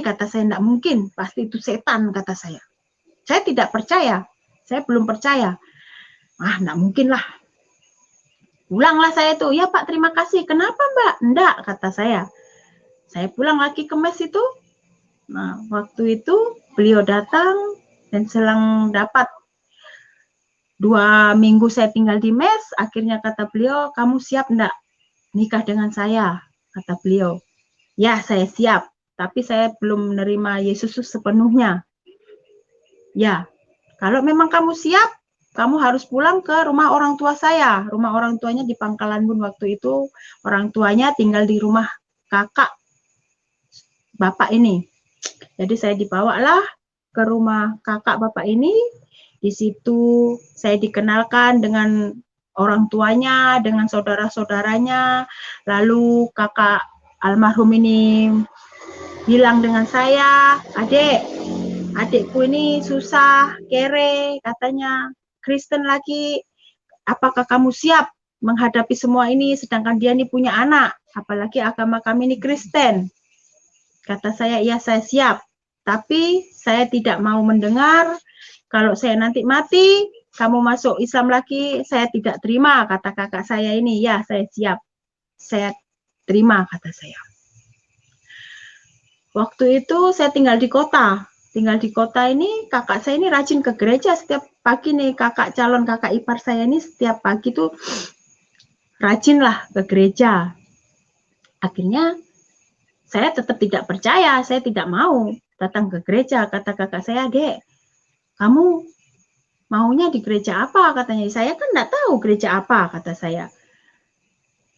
kata saya, enggak mungkin, pasti itu setan, kata saya. Saya tidak percaya, saya belum percaya. Enggak mungkin lah. Pulanglah saya tuh, ya Pak terima kasih. Kenapa Mbak? Enggak, kata saya. Saya pulang lagi ke mes itu. Nah, waktu itu beliau datang dan selang dapat 2 minggu saya tinggal di mes, akhirnya kata beliau, kamu siap enggak nikah dengan saya? Kata beliau. Ya, saya siap, tapi saya belum menerima Yesus sepenuhnya. Ya, kalau memang kamu siap, kamu harus pulang ke rumah orang tua saya. Rumah orang tuanya di Pangkalan Bun waktu itu. Orang tuanya tinggal di rumah kakak bapak ini. Jadi saya dibawalah ke rumah kakak bapak ini. Di situ saya dikenalkan dengan orang tuanya, dengan saudara-saudaranya. Lalu kakak almarhum ini bilang dengan saya, adikku ini susah, kere, katanya. Kristen lagi, apakah kamu siap menghadapi semua ini, sedangkan dia ini punya anak, apalagi agama kami ini Kristen. Kata saya, iya saya siap, tapi saya tidak mau mendengar, kalau saya nanti mati, kamu masuk Islam lagi, saya tidak terima, kata kakak saya ini. Ya, saya siap, saya terima, kata saya. Waktu itu saya tinggal di kota. Tinggal di kota ini, kakak saya ini rajin ke gereja setiap pagi nih, calon kakak ipar saya ini setiap pagi tuh rajin lah ke gereja. Akhirnya saya tetap tidak percaya, saya tidak mau datang ke gereja. Kata kakak saya, Dek, kamu maunya di gereja apa? Katanya, saya kan enggak tahu gereja apa, kata saya.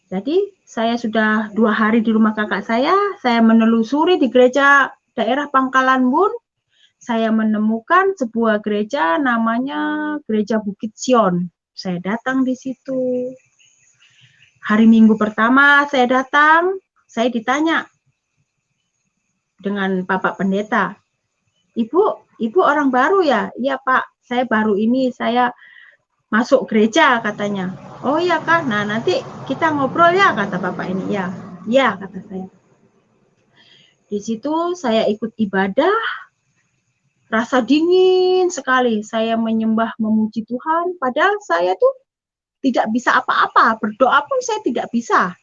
Jadi saya sudah 2 hari di rumah kakak saya menelusuri di gereja daerah Pangkalan Bun. saya menemukan sebuah gereja namanya Gereja Bukit Sion. Saya datang di situ. Hari Minggu pertama saya datang, saya ditanya dengan Bapak Pendeta, Ibu orang baru ya? Iya Pak, saya baru ini, saya masuk gereja katanya. Oh iya Kak, nah nanti kita ngobrol ya kata Bapak ini. Ya, ya kata saya. Di situ saya ikut ibadah, rasa dingin sekali. Saya menyembah memuji Tuhan, padahal saya tuh tidak bisa apa-apa, berdoa pun saya tidak bisa.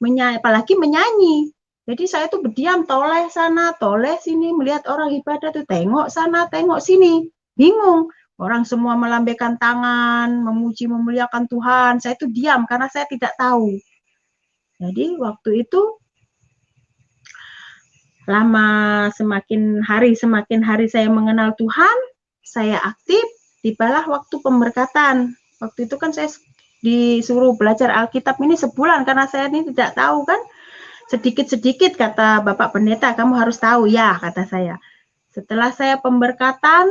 Apalagi menyanyi. Jadi saya tuh berdiam, toleh sana, toleh sini, melihat orang ibadah tuh tengok sana, tengok sini. Bingung. Orang semua melambaikan tangan, memuji, memuliakan Tuhan. Saya tuh diam karena saya tidak tahu. Jadi waktu itu lama semakin hari saya mengenal Tuhan, saya aktif, tibalah waktu pemberkatan. Waktu itu kan saya disuruh belajar Alkitab ini sebulan karena saya ini tidak tahu kan. Sedikit-sedikit kata Bapak Pendeta, kamu harus tahu ya, kata saya. Setelah saya pemberkatan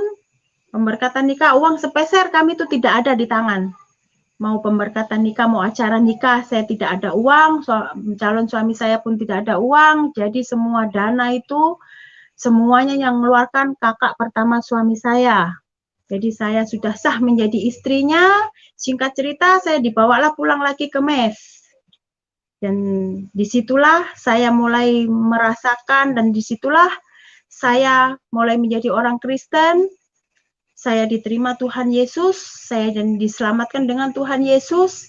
nikah, uang sepeser kami itu tidak ada di tangan. Mau pemberkatan nikah, mau acara nikah, saya tidak ada uang, calon suami saya pun tidak ada uang, jadi semua dana itu, semuanya yang mengeluarkan kakak pertama suami saya. Jadi saya sudah sah menjadi istrinya, singkat cerita saya dibawalah pulang lagi ke mes. Dan disitulah saya mulai merasakan, dan disitulah saya mulai menjadi orang Kristen. Saya diterima Tuhan Yesus, saya dan diselamatkan dengan Tuhan Yesus.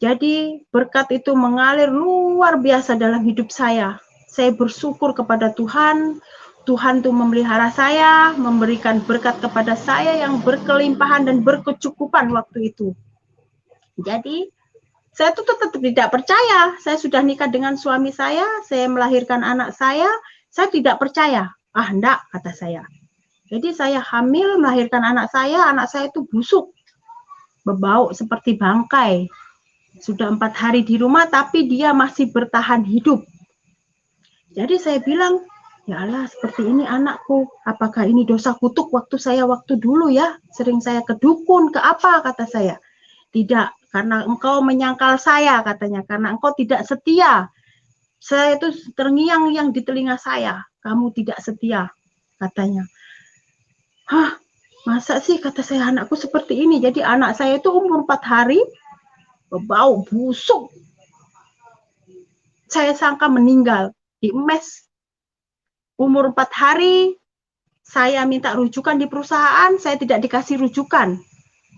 Jadi berkat itu mengalir luar biasa dalam hidup saya. Saya bersyukur kepada Tuhan. Tuhan tuh memelihara saya, memberikan berkat kepada saya yang berkelimpahan dan berkecukupan waktu itu. Jadi saya tuh tetap tidak percaya. Saya sudah nikah dengan suami saya melahirkan anak saya tidak percaya. Ah, enggak, kata saya. Jadi saya hamil, melahirkan anak saya itu busuk, berbau seperti bangkai. Sudah 4 hari di rumah, tapi dia masih bertahan hidup. Jadi saya bilang, ya Allah, seperti ini anakku. Apakah ini dosa kutuk waktu dulu ya? Sering saya ke dukun, ke apa, kata saya. Tidak, karena engkau menyangkal saya, katanya. Karena engkau tidak setia. Saya itu terngiang-ngiang di telinga saya. Kamu tidak setia, katanya. Hah, masa sih, kata saya, anakku seperti ini. Jadi anak saya itu umur 4 hari, berbau busuk. Saya sangka meninggal di mes. Umur 4 hari, saya minta rujukan di perusahaan, saya tidak dikasih rujukan.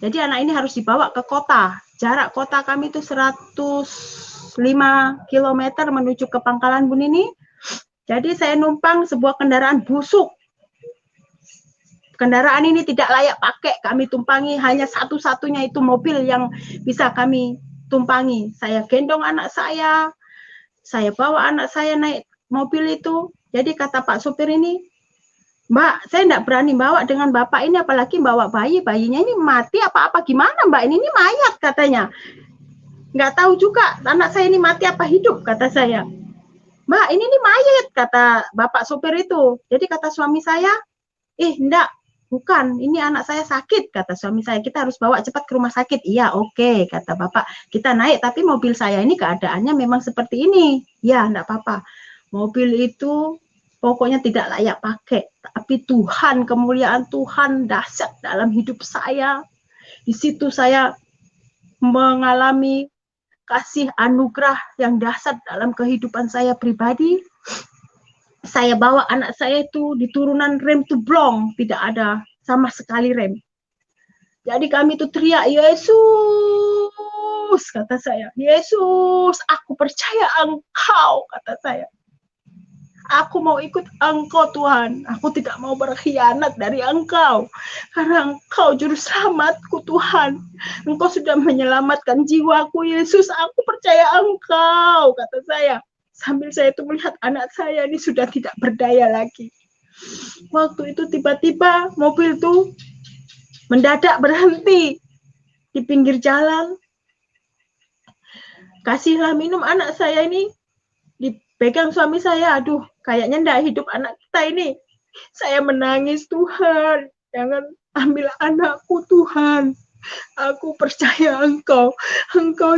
Jadi anak ini harus dibawa ke kota. Jarak kota kami itu 105 km menuju ke Pangkalan Bun ini. Jadi saya numpang sebuah kendaraan busuk. Kendaraan ini tidak layak pakai, kami tumpangi, hanya satu-satunya itu mobil yang bisa kami tumpangi. Saya gendong anak saya bawa anak saya naik mobil itu. Jadi kata Pak sopir ini, Mbak, saya tidak berani bawa dengan Bapak ini, apalagi bawa bayinya ini mati apa gimana Mbak, ini mayat katanya. Nggak tahu juga anak saya ini mati apa hidup, kata saya. Mbak, ini mayat, kata Bapak sopir itu. Jadi kata suami saya, enggak, bukan, ini anak saya sakit, kata suami saya, kita harus bawa cepat ke rumah sakit. Iya, oke, kata Bapak, kita naik, tapi mobil saya ini keadaannya memang seperti ini. Ya, enggak apa-apa. Mobil itu pokoknya tidak layak pakai, tapi Tuhan, kemuliaan Tuhan dahsyat dalam hidup saya. Di situ saya mengalami kasih anugerah yang dahsyat dalam kehidupan saya pribadi. Saya bawa anak saya itu di turunan rem tuh blong, tidak ada sama sekali rem. Jadi kami itu teriak, Yesus, kata saya. Yesus, aku percaya Engkau, kata saya. Aku mau ikut Engkau Tuhan. Aku tidak mau berkhianat dari Engkau. Karena Engkau juru selamatku Tuhan. Engkau sudah menyelamatkan jiwaku Yesus. Aku percaya Engkau, kata saya. Sambil saya itu melihat anak saya ini sudah tidak berdaya lagi. Waktu itu tiba-tiba mobil itu mendadak berhenti di pinggir jalan. Kasihlah minum anak saya ini. Dipegang suami saya, aduh kayaknya enggak hidup anak kita ini. Saya menangis, Tuhan, jangan ambil anakku, Tuhan. Aku percaya Engkau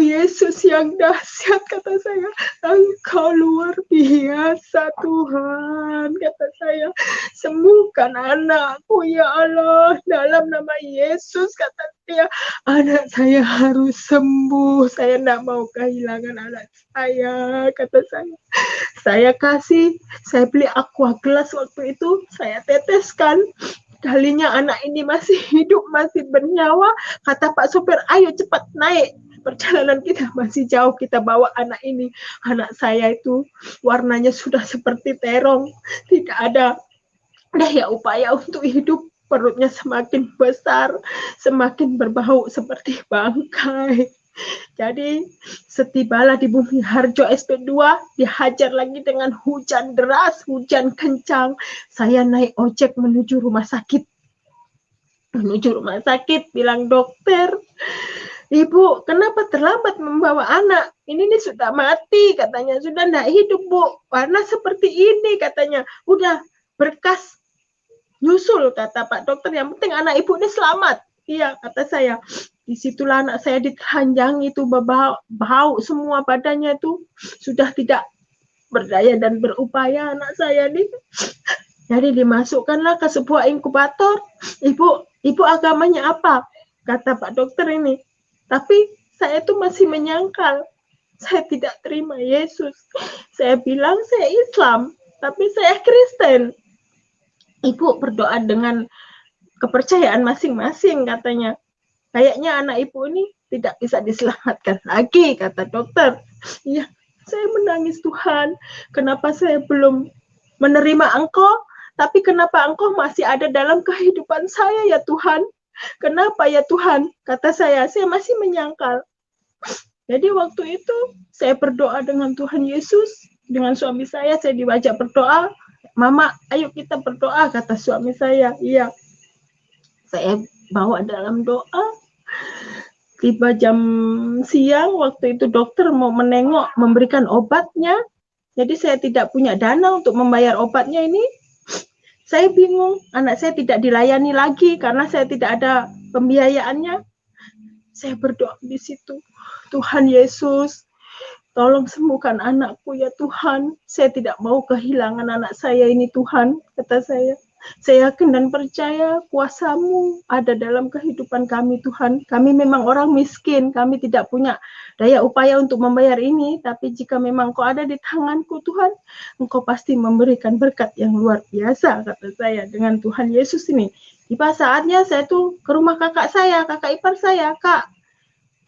Yesus yang dahsyat, kata saya. Engkau luar biasa, Tuhan, kata saya. Sembuhkan anakku, ya Allah, dalam nama Yesus, kata dia. Anak saya harus sembuh, saya tidak mau kehilangan anak saya, kata saya. Saya beli aqua gelas waktu itu, saya teteskan. Kalinya anak ini masih hidup, masih bernyawa, kata Pak sopir, ayo cepat naik, perjalanan kita masih jauh, kita bawa anak ini. Anak saya itu warnanya sudah seperti terong, tidak ada daya upaya untuk hidup, perutnya semakin besar, semakin berbau seperti bangkai. Jadi setibalah di Bumi Harjo SP2, dihajar lagi dengan hujan deras, hujan kencang. Saya naik ojek menuju rumah sakit. Bilang dokter, Ibu, kenapa terlambat membawa anak? Ini nih sudah mati, katanya. Sudah tidak hidup, Bu. Warna seperti ini, katanya. Udah berkas nyusul, kata Pak dokter. Yang penting anak Ibu ini selamat. Iya, kata saya. Disitulah anak saya ditelanjang itu, bau semua badannya itu, sudah tidak berdaya dan berupaya anak saya ini. Jadi dimasukkanlah ke sebuah inkubator. Ibu agamanya apa? Kata Pak dokter ini. Tapi saya itu masih menyangkal. Saya tidak terima Yesus. Saya bilang saya Islam, tapi saya Kristen. Ibu berdoa dengan kepercayaan masing-masing, katanya. Kayaknya anak Ibu ini tidak bisa diselamatkan lagi, kata dokter. Iya, saya menangis, Tuhan. Kenapa saya belum menerima Engkau? Tapi kenapa Engkau masih ada dalam kehidupan saya, ya Tuhan? Kenapa ya Tuhan? Kata saya masih menyangkal. Jadi waktu itu saya berdoa dengan Tuhan Yesus, dengan suami saya diajak berdoa. Mama, ayo kita berdoa, kata suami saya. Iya. Saya bawa dalam doa. Tiba jam siang, waktu itu dokter mau menengok, memberikan obatnya. Jadi saya tidak punya dana untuk membayar obatnya ini. Saya bingung, anak saya tidak dilayani lagi karena saya tidak ada pembiayaannya. Saya berdoa di situ, Tuhan Yesus, tolong sembuhkan anakku ya Tuhan. Saya tidak mau kehilangan anak saya ini, Tuhan, kata saya. Saya yakin dan percaya kuasa-Mu ada dalam kehidupan kami, Tuhan. Kami memang orang miskin, kami tidak punya daya upaya untuk membayar ini, tapi jika memang Kau ada di tangan-Ku, Tuhan, Engkau pasti memberikan berkat yang luar biasa, kata saya, dengan Tuhan Yesus ini. Tiba saatnya saya tuh ke rumah kakak ipar saya, Kak,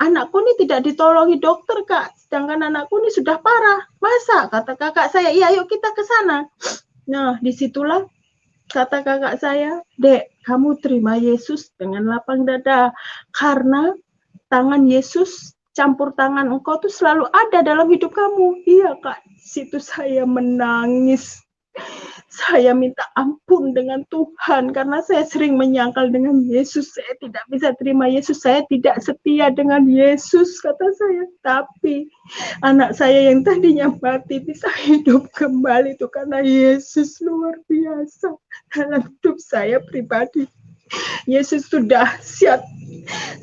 anakku ini tidak ditolongi dokter, Kak, sedangkan anakku ini sudah parah. Masa? Kata kakak saya, iya yuk kita ke sana. Nah, disitulah kata kakak saya, Dek, kamu terima Yesus dengan lapang dada, karena tangan Yesus, campur tangan Engkau tuh selalu ada dalam hidup kamu. Iya, Kak. Situ saya menangis. Saya minta ampun dengan Tuhan, karena saya sering menyangkal dengan Yesus. Saya tidak bisa terima Yesus, saya tidak setia dengan Yesus, kata saya. Tapi anak saya yang tadinya mati bisa hidup kembali itu karena Yesus luar biasa dalam hidup saya pribadi. Yesus sudah dahsyat.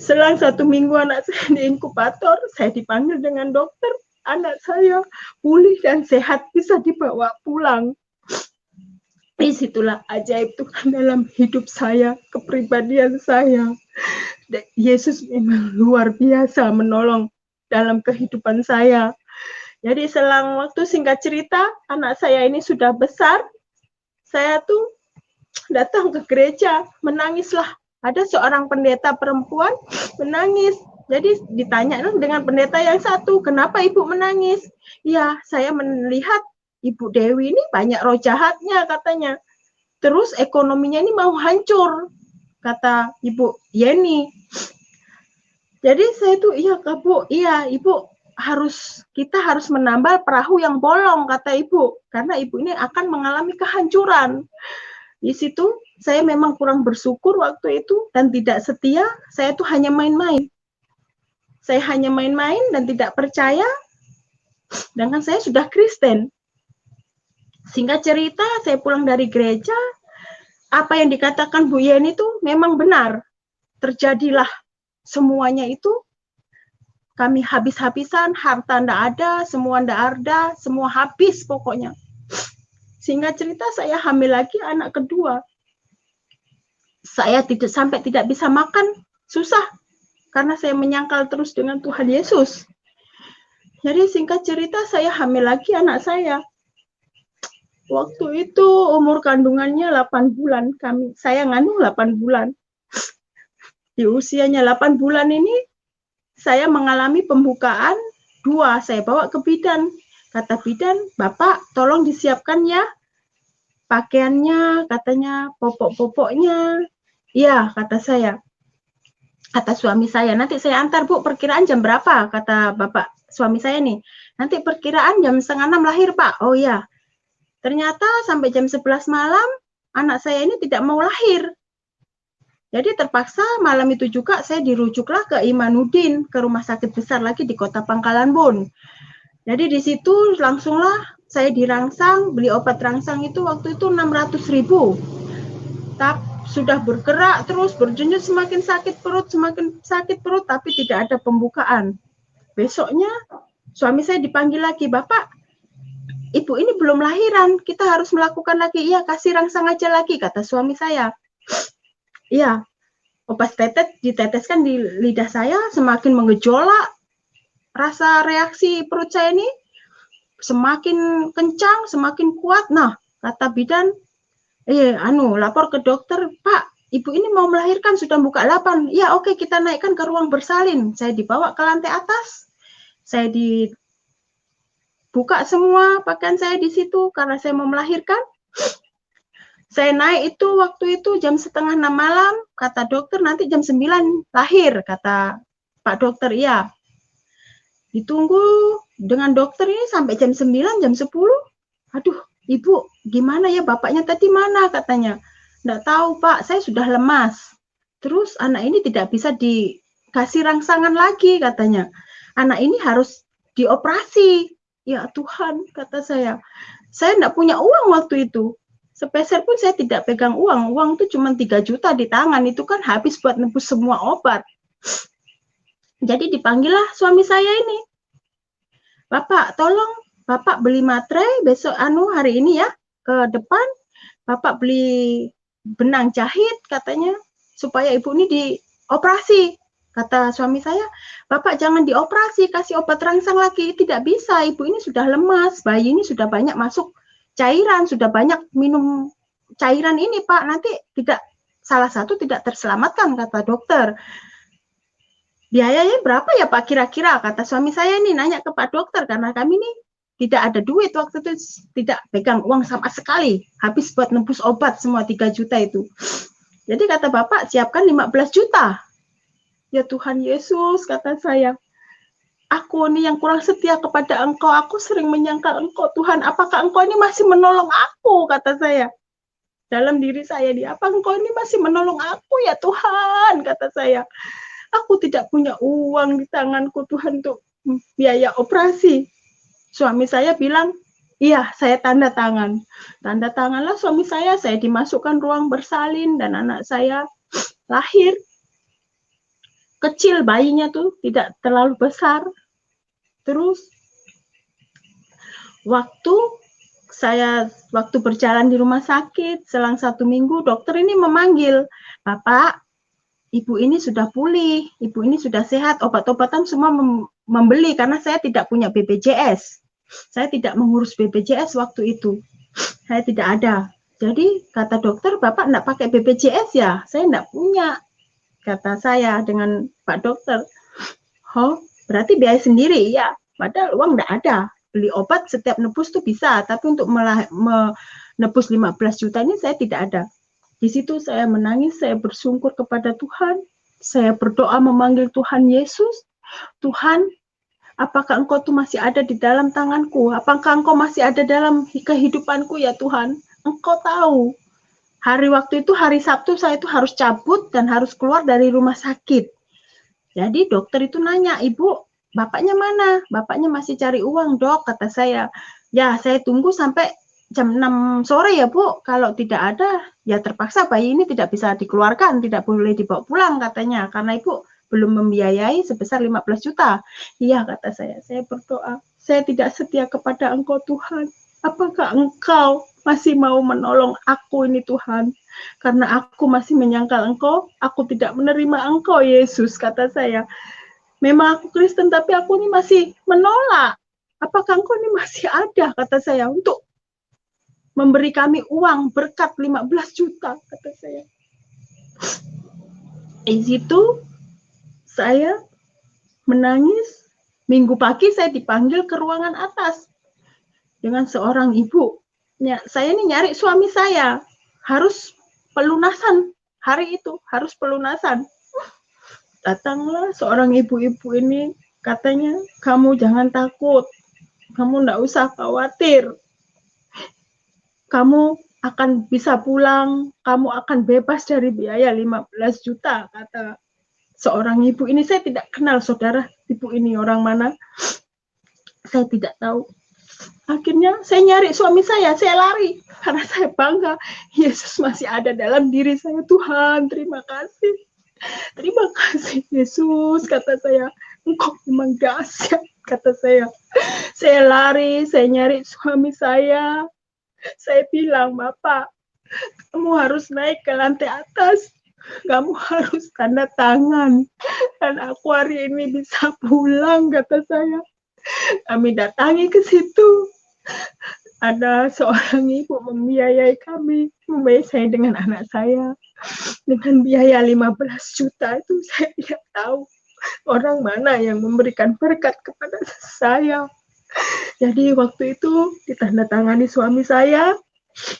Selang 1 minggu anak saya di inkubator, saya dipanggil dengan dokter. Anak saya pulih dan sehat, bisa dibawa pulang. Disitulah ajaib Tuhan dalam hidup saya, kepribadian saya. Yesus memang luar biasa menolong dalam kehidupan saya. Jadi selang waktu, singkat cerita, anak saya ini sudah besar. Saya tuh datang ke gereja, menangislah. Ada seorang pendeta perempuan menangis. Jadi ditanya dengan pendeta yang satu, kenapa ibu menangis? Ya, saya melihat Ibu Dewi ini banyak roh jahatnya, katanya. Terus ekonominya ini mau hancur, kata Ibu Yeni. Jadi saya tuh, iya Kak Bu, iya Ibu, kita harus menambal perahu yang bolong, kata Ibu, karena Ibu ini akan mengalami kehancuran. Di situ saya memang kurang bersyukur waktu itu dan tidak setia. Saya tuh hanya main-main. Saya hanya main-main dan tidak percaya. Sedangkan saya sudah Kristen. Singkat cerita, saya pulang dari gereja. apa yang dikatakan Bu Yeni itu memang benar. Terjadilah semuanya itu, kami habis-habisan, harta ndak ada, semua ndak ada, semua habis pokoknya. Sehingga cerita saya hamil lagi anak kedua. Saya sampai tidak bisa makan, susah. Karena saya menyangkal terus dengan Tuhan Yesus. Jadi singkat cerita saya hamil lagi anak saya. Waktu itu umur kandungannya 8 bulan. Saya ngandung 8 bulan. Di usianya 8 bulan ini, saya mengalami pembukaan 2. Saya bawa ke bidan. Kata bidan, Bapak tolong disiapkan ya pakaiannya, katanya popok-popoknya. Iya, kata saya. Kata suami saya, nanti saya antar Bu, perkiraan jam berapa? Kata bapak suami saya nih, nanti perkiraan jam 5:30 lahir Pak. Oh ya, ternyata sampai jam 11 malam, anak saya ini tidak mau lahir. Jadi terpaksa malam itu juga saya dirujuklah ke Imanuddin, ke rumah sakit besar lagi di Kota Pangkalan Bun. Jadi di situ langsunglah saya dirangsang, beli obat rangsang itu waktu itu 600.000. Tapi sudah bergerak terus, berjunjung semakin sakit perut, tapi tidak ada pembukaan. Besoknya suami saya dipanggil lagi, Bapak, Ibu ini belum lahiran, kita harus melakukan lagi. Iya, kasih rangsang aja lagi, kata suami saya. Iya, obat diteteskan di lidah saya, semakin mengejolak. Rasa reaksi perut saya ini semakin kencang, semakin kuat. Nah, kata bidan, lapor ke dokter, Pak, Ibu ini mau melahirkan, sudah buka 8. Ya, oke, kita naikkan ke ruang bersalin. Saya dibawa ke lantai atas. Saya dibuka semua pakaian saya di situ karena saya mau melahirkan. Saya naik itu waktu itu jam 5:30 malam, kata dokter nanti jam 9 lahir, kata Pak dokter. Iya. Ditunggu dengan dokter ini sampai jam 9, jam 10. Aduh, Ibu, gimana ya, bapaknya tadi mana, katanya. Nggak tahu, Pak, saya sudah lemas. Terus anak ini tidak bisa dikasih rangsangan lagi, katanya. Anak ini harus dioperasi. Ya Tuhan, kata saya. Saya nggak punya uang waktu itu. Sepeser pun saya tidak pegang uang. Uang itu cuma 3 juta di tangan. Itu kan habis buat nebus semua obat. Jadi dipanggillah suami saya ini. Bapak, tolong Bapak beli materai besok hari ini ya ke depan. Bapak beli benang jahit katanya supaya ibu ini dioperasi. Kata suami saya, Bapak jangan dioperasi, kasih obat rangsang lagi. Tidak bisa, ibu ini sudah lemas, bayi ini sudah banyak masuk cairan, sudah banyak minum cairan ini Pak, nanti salah satu tidak terselamatkan, kata dokter. Biayanya berapa ya Pak kira-kira, kata suami saya ini nanya ke Pak dokter, karena kami nih tidak ada duit waktu itu, tidak pegang uang sama sekali, habis buat nebus obat semua 3 juta itu. Jadi kata Bapak, siapkan 15 juta. Ya Tuhan Yesus, kata saya, aku nih yang kurang setia kepada Engkau, aku sering menyangkal Engkau, Tuhan, apakah Engkau ini masih menolong aku, kata saya. Dalam diri saya, apa Engkau ini masih menolong aku ya Tuhan, kata saya. Aku tidak punya uang di tanganku Tuhan untuk biaya operasi. Suami saya bilang, iya, saya tanda tangan. Tanda tanganlah suami saya dimasukkan ruang bersalin dan anak saya lahir. Kecil bayinya tuh, tidak terlalu besar. Terus waktu berjalan di rumah sakit, selang 1 minggu, dokter ini memanggil, Bapak, Ibu ini sudah pulih, Ibu ini sudah sehat, obat-obatan semua membeli karena saya tidak punya BPJS. Saya tidak mengurus BPJS waktu itu. Saya tidak ada. Jadi kata dokter, Bapak enggak pakai BPJS ya? Saya enggak punya, kata saya dengan Pak dokter. Oh, berarti biaya sendiri ya? Padahal uang enggak ada. Beli obat setiap nebus tuh bisa, tapi untuk menebus 15 juta ini saya tidak ada. Di situ saya menangis, saya bersungkur kepada Tuhan, saya berdoa memanggil Tuhan Yesus. Tuhan, apakah Engkau tuh masih ada di dalam tanganku? Apakah Engkau masih ada dalam kehidupanku ya Tuhan? Engkau tahu. Waktu itu hari Sabtu saya itu harus cabut dan harus keluar dari rumah sakit. Jadi dokter itu nanya, Ibu, bapaknya mana? Bapaknya masih cari uang, Dok, kata saya. Ya, saya tunggu sampai jam 6 sore ya Bu, kalau tidak ada ya terpaksa bayi ini tidak bisa dikeluarkan, tidak boleh dibawa pulang katanya, karena Ibu belum membiayai sebesar 15 juta. Iya kata saya berdoa, saya tidak setia kepada Engkau Tuhan. Apakah Engkau masih mau menolong aku ini Tuhan? Karena aku masih menyangkal Engkau, aku tidak menerima Engkau Yesus, kata saya. Memang aku Kristen tapi aku ini masih menolak. Apakah Engkau ini masih ada, kata saya, untuk memberi kami uang berkat 15 juta, kata saya. Di situ saya menangis. Minggu pagi saya dipanggil ke ruangan atas dengan seorang ibu. Ya, saya ini nyari suami saya. Harus pelunasan. Hari itu harus pelunasan. Datanglah seorang ibu-ibu ini, katanya, kamu jangan takut. Kamu enggak usah khawatir. Kamu akan bisa pulang, kamu akan bebas dari biaya 15 juta, kata seorang ibu ini. Saya tidak kenal saudara, ibu ini orang mana, saya tidak tahu. Akhirnya saya nyari suami saya lari, karena saya bangga, Yesus masih ada dalam diri saya. Tuhan, terima kasih Yesus, kata saya, Engkau memang dahsyat, kata saya. Saya lari, saya nyari suami saya bilang, Bapak, kamu harus naik ke lantai atas, kamu harus tanda tangan, dan aku hari ini bisa pulang, kata saya. Kami datangi ke situ, ada seorang ibu membiayai kami, membiayai saya dengan anak saya, dengan biaya 15 juta itu. Saya tidak tahu orang mana yang memberikan berkat kepada saya. Jadi waktu itu ditandatangani suami saya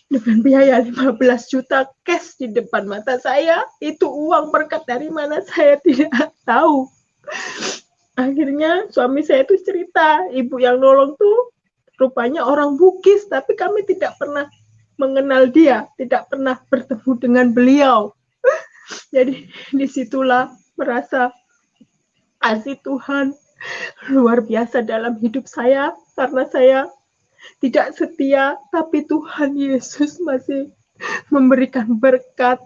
dengan biaya 15 juta cash di depan mata saya. Itu uang berkat dari mana saya tidak tahu. Akhirnya suami saya itu cerita, ibu yang nolong tuh rupanya orang Bugis, tapi kami tidak pernah mengenal dia, tidak pernah bertemu dengan beliau. Jadi disitulah merasa kasih Tuhan luar biasa dalam hidup saya, karena saya tidak setia, tapi Tuhan Yesus masih memberikan berkat,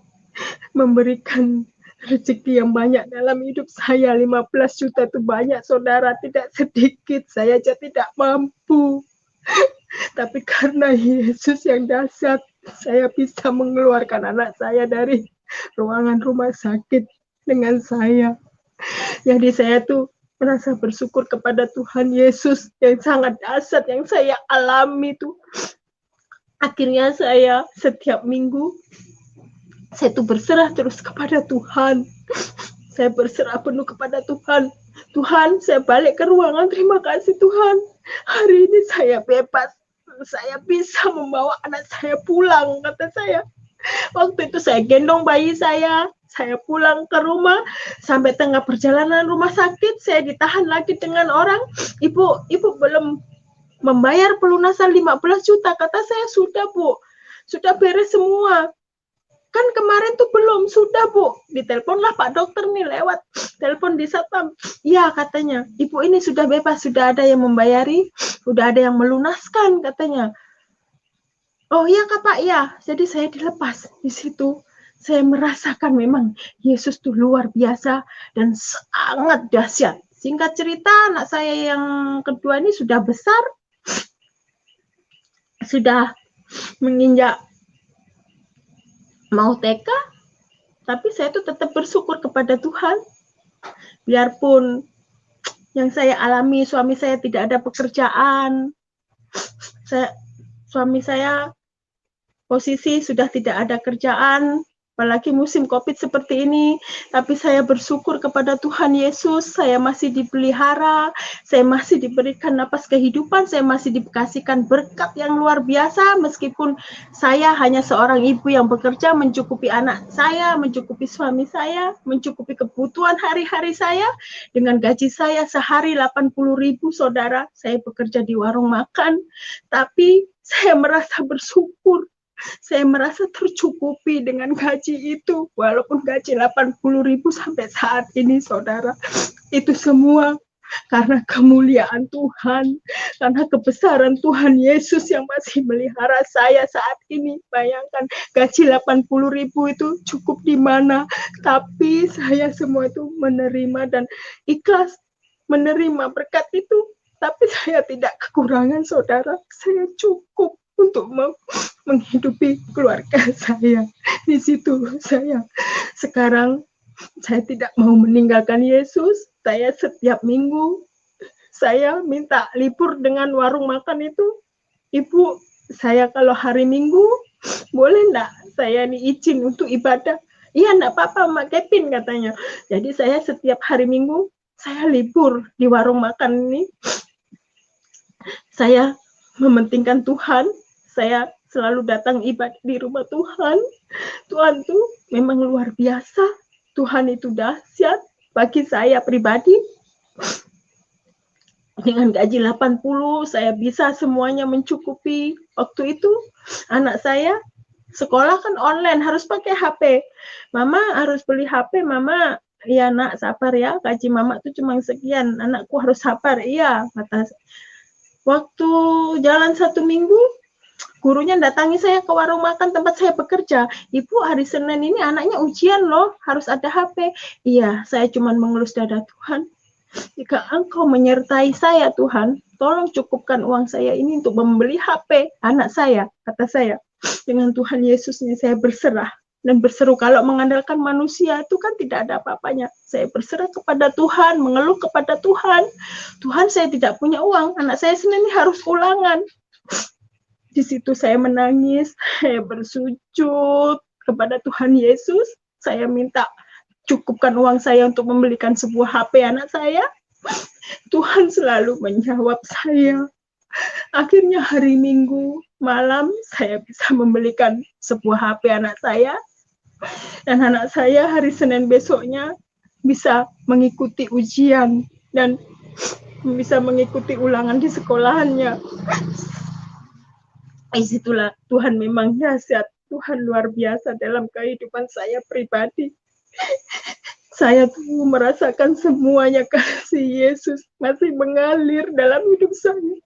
memberikan rezeki yang banyak dalam hidup saya. 15 juta itu banyak saudara, tidak sedikit, saya aja tidak mampu. Tapi karena Yesus yang dahsyat, saya bisa mengeluarkan anak saya dari ruangan rumah sakit dengan saya. Jadi saya tuh merasa bersyukur kepada Tuhan Yesus yang sangat dahsyat yang saya alami tuh. Akhirnya saya setiap minggu saya tuh berserah terus kepada Tuhan. Saya berserah penuh kepada Tuhan. Tuhan, saya balik ke ruangan, terima kasih Tuhan. Hari ini saya bebas. Saya bisa membawa anak saya pulang, kata saya. Waktu itu saya gendong bayi saya pulang ke rumah, sampai tengah perjalanan rumah sakit, saya ditahan lagi dengan orang, ibu belum membayar pelunasan 15 juta, kata saya, sudah Bu, sudah beres semua, kan kemarin tuh belum, sudah Bu, diteleponlah Pak Dokter nih lewat telepon di Satpam, iya katanya, ibu ini sudah bebas, sudah ada yang membayari, sudah ada yang melunaskan, katanya. Oh iya Kak Pak, ya. Jadi saya dilepas di situ. Saya merasakan memang Yesus tuh luar biasa dan sangat dahsyat. Singkat cerita, anak saya yang kedua ini sudah besar, sudah menginjak mau TK, tapi saya tuh tetap bersyukur kepada Tuhan. Biarpun yang saya alami, suami saya tidak ada pekerjaan, suami saya posisi sudah tidak ada kerjaan, apalagi musim COVID seperti ini, tapi saya bersyukur kepada Tuhan Yesus, saya masih dipelihara, saya masih diberikan napas kehidupan, saya masih dikasihkan berkat yang luar biasa, meskipun saya hanya seorang ibu yang bekerja mencukupi anak saya, mencukupi suami saya, mencukupi kebutuhan hari-hari saya, dengan gaji saya sehari 80.000 saudara, saya bekerja di warung makan, tapi saya merasa bersyukur. Saya merasa tercukupi dengan gaji itu, walaupun gaji 80.000 sampai saat ini, saudara. Itu semua karena kemuliaan Tuhan, karena kebesaran Tuhan Yesus yang masih melihara saya saat ini. Bayangkan gaji 80.000 itu cukup di mana, tapi saya semua itu menerima dan ikhlas menerima berkat itu. Tapi saya tidak kekurangan, saudara. Saya cukup untuk menghidupi keluarga saya. Di situ sekarang saya tidak mau meninggalkan Yesus. Saya setiap minggu saya minta libur dengan warung makan itu. Ibu, saya kalau hari Minggu boleh enggak saya izin untuk ibadah? Iya, enggak apa-apa, Mak Kevin katanya. Jadi saya setiap hari Minggu saya libur di warung makan ini. Saya mementingkan Tuhan. Saya selalu datang ibadah di rumah Tuhan. Tuhan tuh memang luar biasa. Tuhan itu dahsyat bagi saya pribadi. Dengan gaji 80, saya bisa semuanya mencukupi. Waktu itu anak saya sekolah kan online, harus pakai HP. Mama harus beli HP, Mama. Iya nak, sabar ya, gaji Mama tuh cuma sekian, anakku harus sabar. Iya, kata. Waktu jalan 1 minggu, gurunya datangi saya ke warung makan tempat saya bekerja. Ibu, hari Senin ini anaknya ujian loh, harus ada HP. Iya, saya cuma mengelus dada, Tuhan. Jika Engkau menyertai saya, Tuhan, tolong cukupkan uang saya ini untuk membeli HP anak saya, kata saya. Dengan Tuhan Yesusnya saya berserah dan berseru. Kalau mengandalkan manusia itu kan tidak ada apa-apanya. Saya berserah kepada Tuhan, mengeluh kepada Tuhan. Tuhan, saya tidak punya uang, anak saya Senin ini harus ulangan. Di situ saya menangis, saya bersujud kepada Tuhan Yesus. Saya minta cukupkan uang saya untuk membelikan sebuah HP anak saya. Tuhan selalu menjawab saya. Akhirnya hari Minggu malam saya bisa membelikan sebuah HP anak saya. Dan anak saya hari Senin besoknya bisa mengikuti ujian dan bisa mengikuti ulangan di sekolahannya. Disitulah Tuhan memang dahsyat. Tuhan luar biasa dalam kehidupan saya pribadi. Saya tuh merasakan semuanya kasih Yesus masih mengalir dalam hidup saya.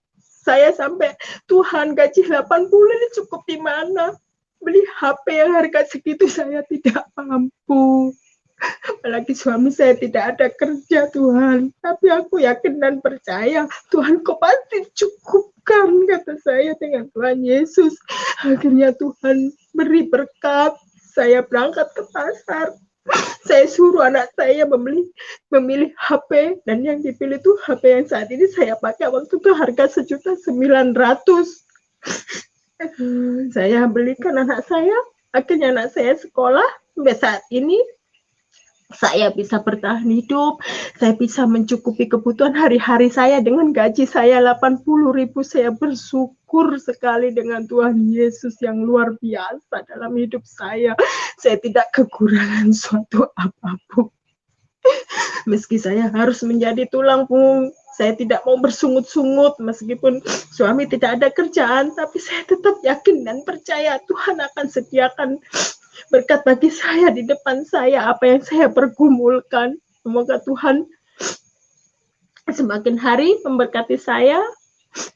Saya sampai, Tuhan gaji 80 ini cukup di mana? Beli HP yang harga segitu saya tidak mampu. Apalagi suami saya tidak ada kerja, Tuhan. Tapi aku yakin dan percaya Tuhan kau pasti cukupkan, kata saya dengan Tuhan Yesus. Akhirnya Tuhan beri berkat. Saya berangkat ke pasar. Saya suruh anak saya memilih HP, dan yang dipilih itu HP yang saat ini saya pakai. Waktu itu harga 1.900.000. Saya belikan anak saya. Akhirnya anak saya sekolah. Sampai saat ini saya bisa bertahan hidup, saya bisa mencukupi kebutuhan hari-hari saya dengan gaji saya 80.000. Saya bersyukur sekali dengan Tuhan Yesus yang luar biasa dalam hidup saya. Saya tidak kekurangan suatu apapun. Meski saya harus menjadi tulang punggung, saya tidak mau bersungut-sungut meskipun suami tidak ada kerjaan, tapi saya tetap yakin dan percaya Tuhan akan sediakan berkat bagi saya di depan saya, apa yang saya pergumulkan. Semoga Tuhan semakin hari memberkati saya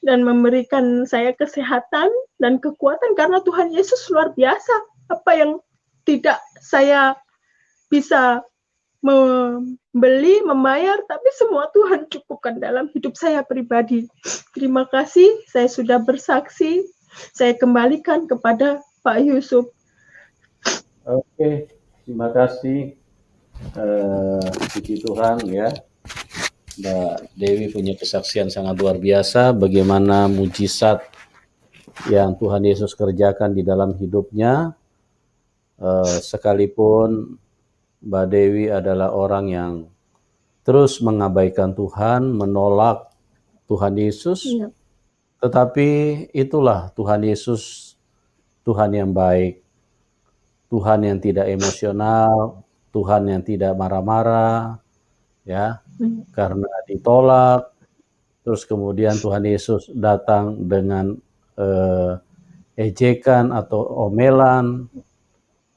dan memberikan saya kesehatan dan kekuatan, karena Tuhan Yesus luar biasa. Apa yang tidak saya bisa membeli, membayar, tapi semua Tuhan cukupkan dalam hidup saya pribadi. Terima kasih, saya sudah bersaksi. Saya kembalikan kepada Pak Yusuf.
Oke, terima kasih puji Tuhan ya. Mbak Dewi punya kesaksian sangat luar biasa bagaimana mujizat yang Tuhan Yesus kerjakan di dalam hidupnya. Sekalipun Mbak Dewi adalah orang yang terus mengabaikan Tuhan, menolak Tuhan Yesus, tetapi itulah Tuhan Yesus, Tuhan yang baik, Tuhan yang tidak emosional, Tuhan yang tidak marah-marah, ya, karena ditolak, terus kemudian Tuhan Yesus datang dengan ejekan atau omelan.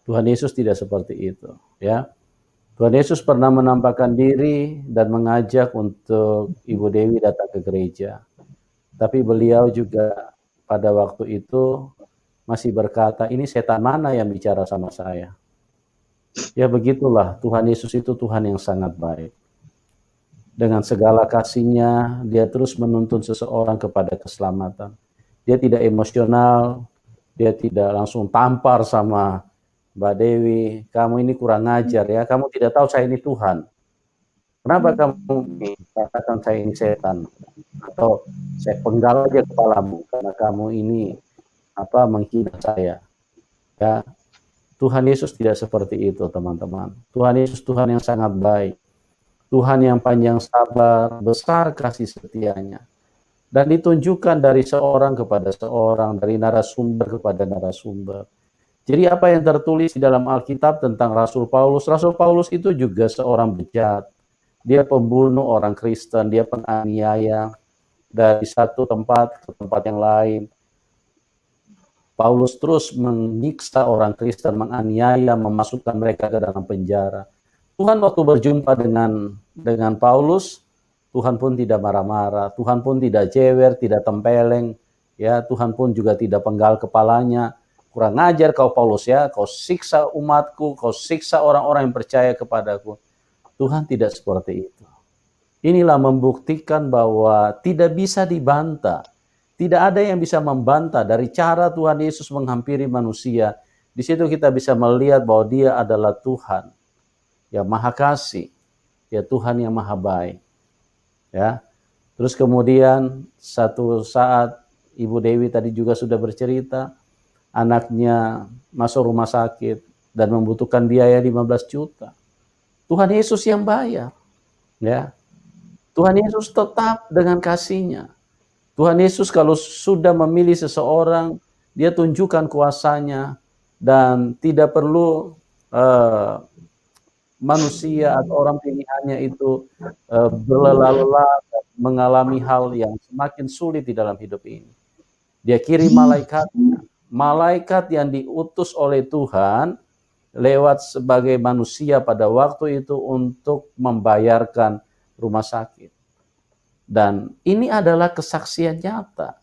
Tuhan Yesus tidak seperti itu, ya. Tuhan Yesus pernah menampakkan diri dan mengajak untuk Ibu Dewi datang ke gereja. Tapi beliau juga pada waktu itu masih berkata, ini setan mana yang bicara sama saya? Ya begitulah, Tuhan Yesus itu Tuhan yang sangat baik. Dengan segala kasihnya, dia terus menuntun seseorang kepada keselamatan. Dia tidak emosional, dia tidak langsung tampar sama Mbak Dewi, kamu ini kurang ajar ya, kamu tidak tahu saya ini Tuhan. Kenapa kamu katakan saya ini setan? Atau saya penggal aja kepalamu karena kamu ini menghina saya. Ya, Tuhan Yesus tidak seperti itu, teman-teman. Tuhan Yesus Tuhan yang sangat baik. Tuhan yang panjang sabar, besar kasih setianya. Dan ditunjukkan dari seorang kepada seorang, dari narasumber kepada narasumber. Jadi apa yang tertulis di dalam Alkitab tentang Rasul Paulus itu juga seorang bejat. Dia pembunuh orang Kristen, dia penganiaya dari satu tempat ke tempat yang lain. Paulus terus menyiksa orang Kristen, menganiaya, memasukkan mereka ke dalam penjara. Tuhan waktu berjumpa dengan Paulus, Tuhan pun tidak marah-marah, Tuhan pun tidak jewer, tidak tempeleng, ya, Tuhan pun juga tidak penggal kepalanya. Kurang ajar kau Paulus ya, kau siksa umatku, kau siksa orang-orang yang percaya kepadaku. Tuhan tidak seperti itu. Inilah membuktikan bahwa tidak bisa dibantah. Tidak ada yang bisa membantah dari cara Tuhan Yesus menghampiri manusia. Di situ kita bisa melihat bahwa dia adalah Tuhan yang maha kasih. Dia Tuhan yang maha baik. Ya. Terus kemudian satu saat Ibu Dewi tadi juga sudah bercerita, anaknya masuk rumah sakit dan membutuhkan biaya 15 juta. Tuhan Yesus yang bayar. Ya. Tuhan Yesus tetap dengan kasihnya. Tuhan Yesus kalau sudah memilih seseorang, dia tunjukkan kuasanya dan tidak perlu manusia atau orang pilihannya itu berlelah-lelah mengalami hal yang semakin sulit di dalam hidup ini. Dia kirim malaikat yang diutus oleh Tuhan lewat sebagai manusia pada waktu itu untuk membayarkan rumah sakit. Dan ini adalah kesaksian nyata.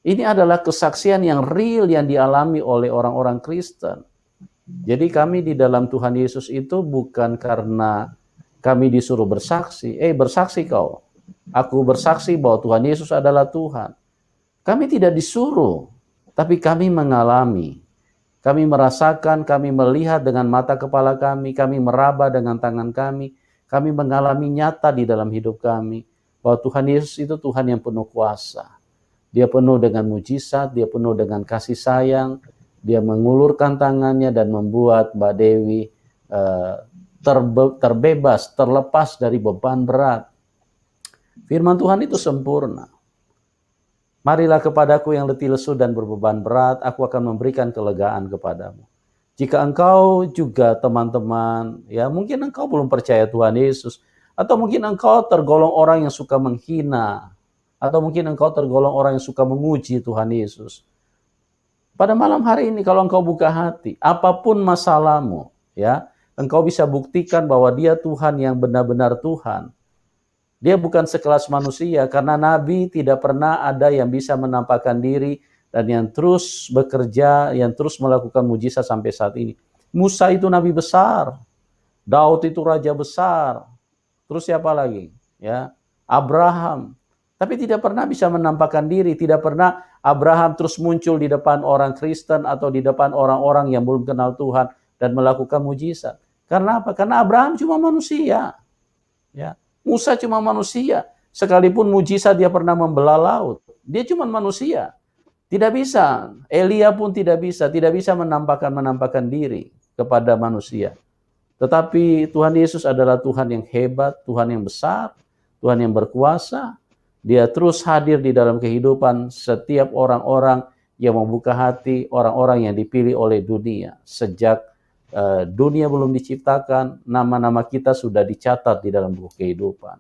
Ini adalah kesaksian yang real yang dialami oleh orang-orang Kristen. Jadi kami di dalam Tuhan Yesus itu bukan karena kami disuruh bersaksi. Bersaksi kau. Aku bersaksi bahwa Tuhan Yesus adalah Tuhan. Kami tidak disuruh, tapi kami mengalami. Kami merasakan, kami melihat dengan mata kepala kami meraba dengan tangan kami mengalami nyata di dalam hidup kami. Bahwa Tuhan Yesus itu Tuhan yang penuh kuasa. Dia penuh dengan mujizat, dia penuh dengan kasih sayang, dia mengulurkan tangannya dan membuat Mbak Dewi terbebas, terlepas dari beban berat. Firman Tuhan itu sempurna. Marilah kepadaku yang letih lesu dan berbeban berat, aku akan memberikan kelegaan kepadamu. Jika engkau juga teman-teman, ya mungkin engkau belum percaya Tuhan Yesus, atau mungkin engkau tergolong orang yang suka menghina, atau mungkin engkau tergolong orang yang suka menguji Tuhan Yesus. Pada malam hari ini kalau engkau buka hati, apapun masalahmu, ya, engkau bisa buktikan bahwa dia Tuhan yang benar-benar Tuhan. Dia bukan sekelas manusia, karena Nabi tidak pernah ada yang bisa menampakkan diri dan yang terus bekerja, yang terus melakukan mujizat sampai saat ini. Musa itu nabi besar, Daud itu raja besar. Terus siapa lagi? Ya, Abraham. Tapi tidak pernah bisa menampakkan diri, tidak pernah Abraham terus muncul di depan orang Kristen atau di depan orang-orang yang belum kenal Tuhan dan melakukan mujizat. Karena apa? Karena Abraham cuma manusia. Ya, Musa cuma manusia. Sekalipun mujizat dia pernah membelah laut, dia cuma manusia. Tidak bisa. Elia pun tidak bisa menampakkan diri kepada manusia. Tetapi Tuhan Yesus adalah Tuhan yang hebat, Tuhan yang besar, Tuhan yang berkuasa. Dia terus hadir di dalam kehidupan setiap orang-orang yang membuka hati, orang-orang yang dipilih oleh dunia. Sejak dunia belum diciptakan, nama-nama kita sudah dicatat di dalam buku kehidupan.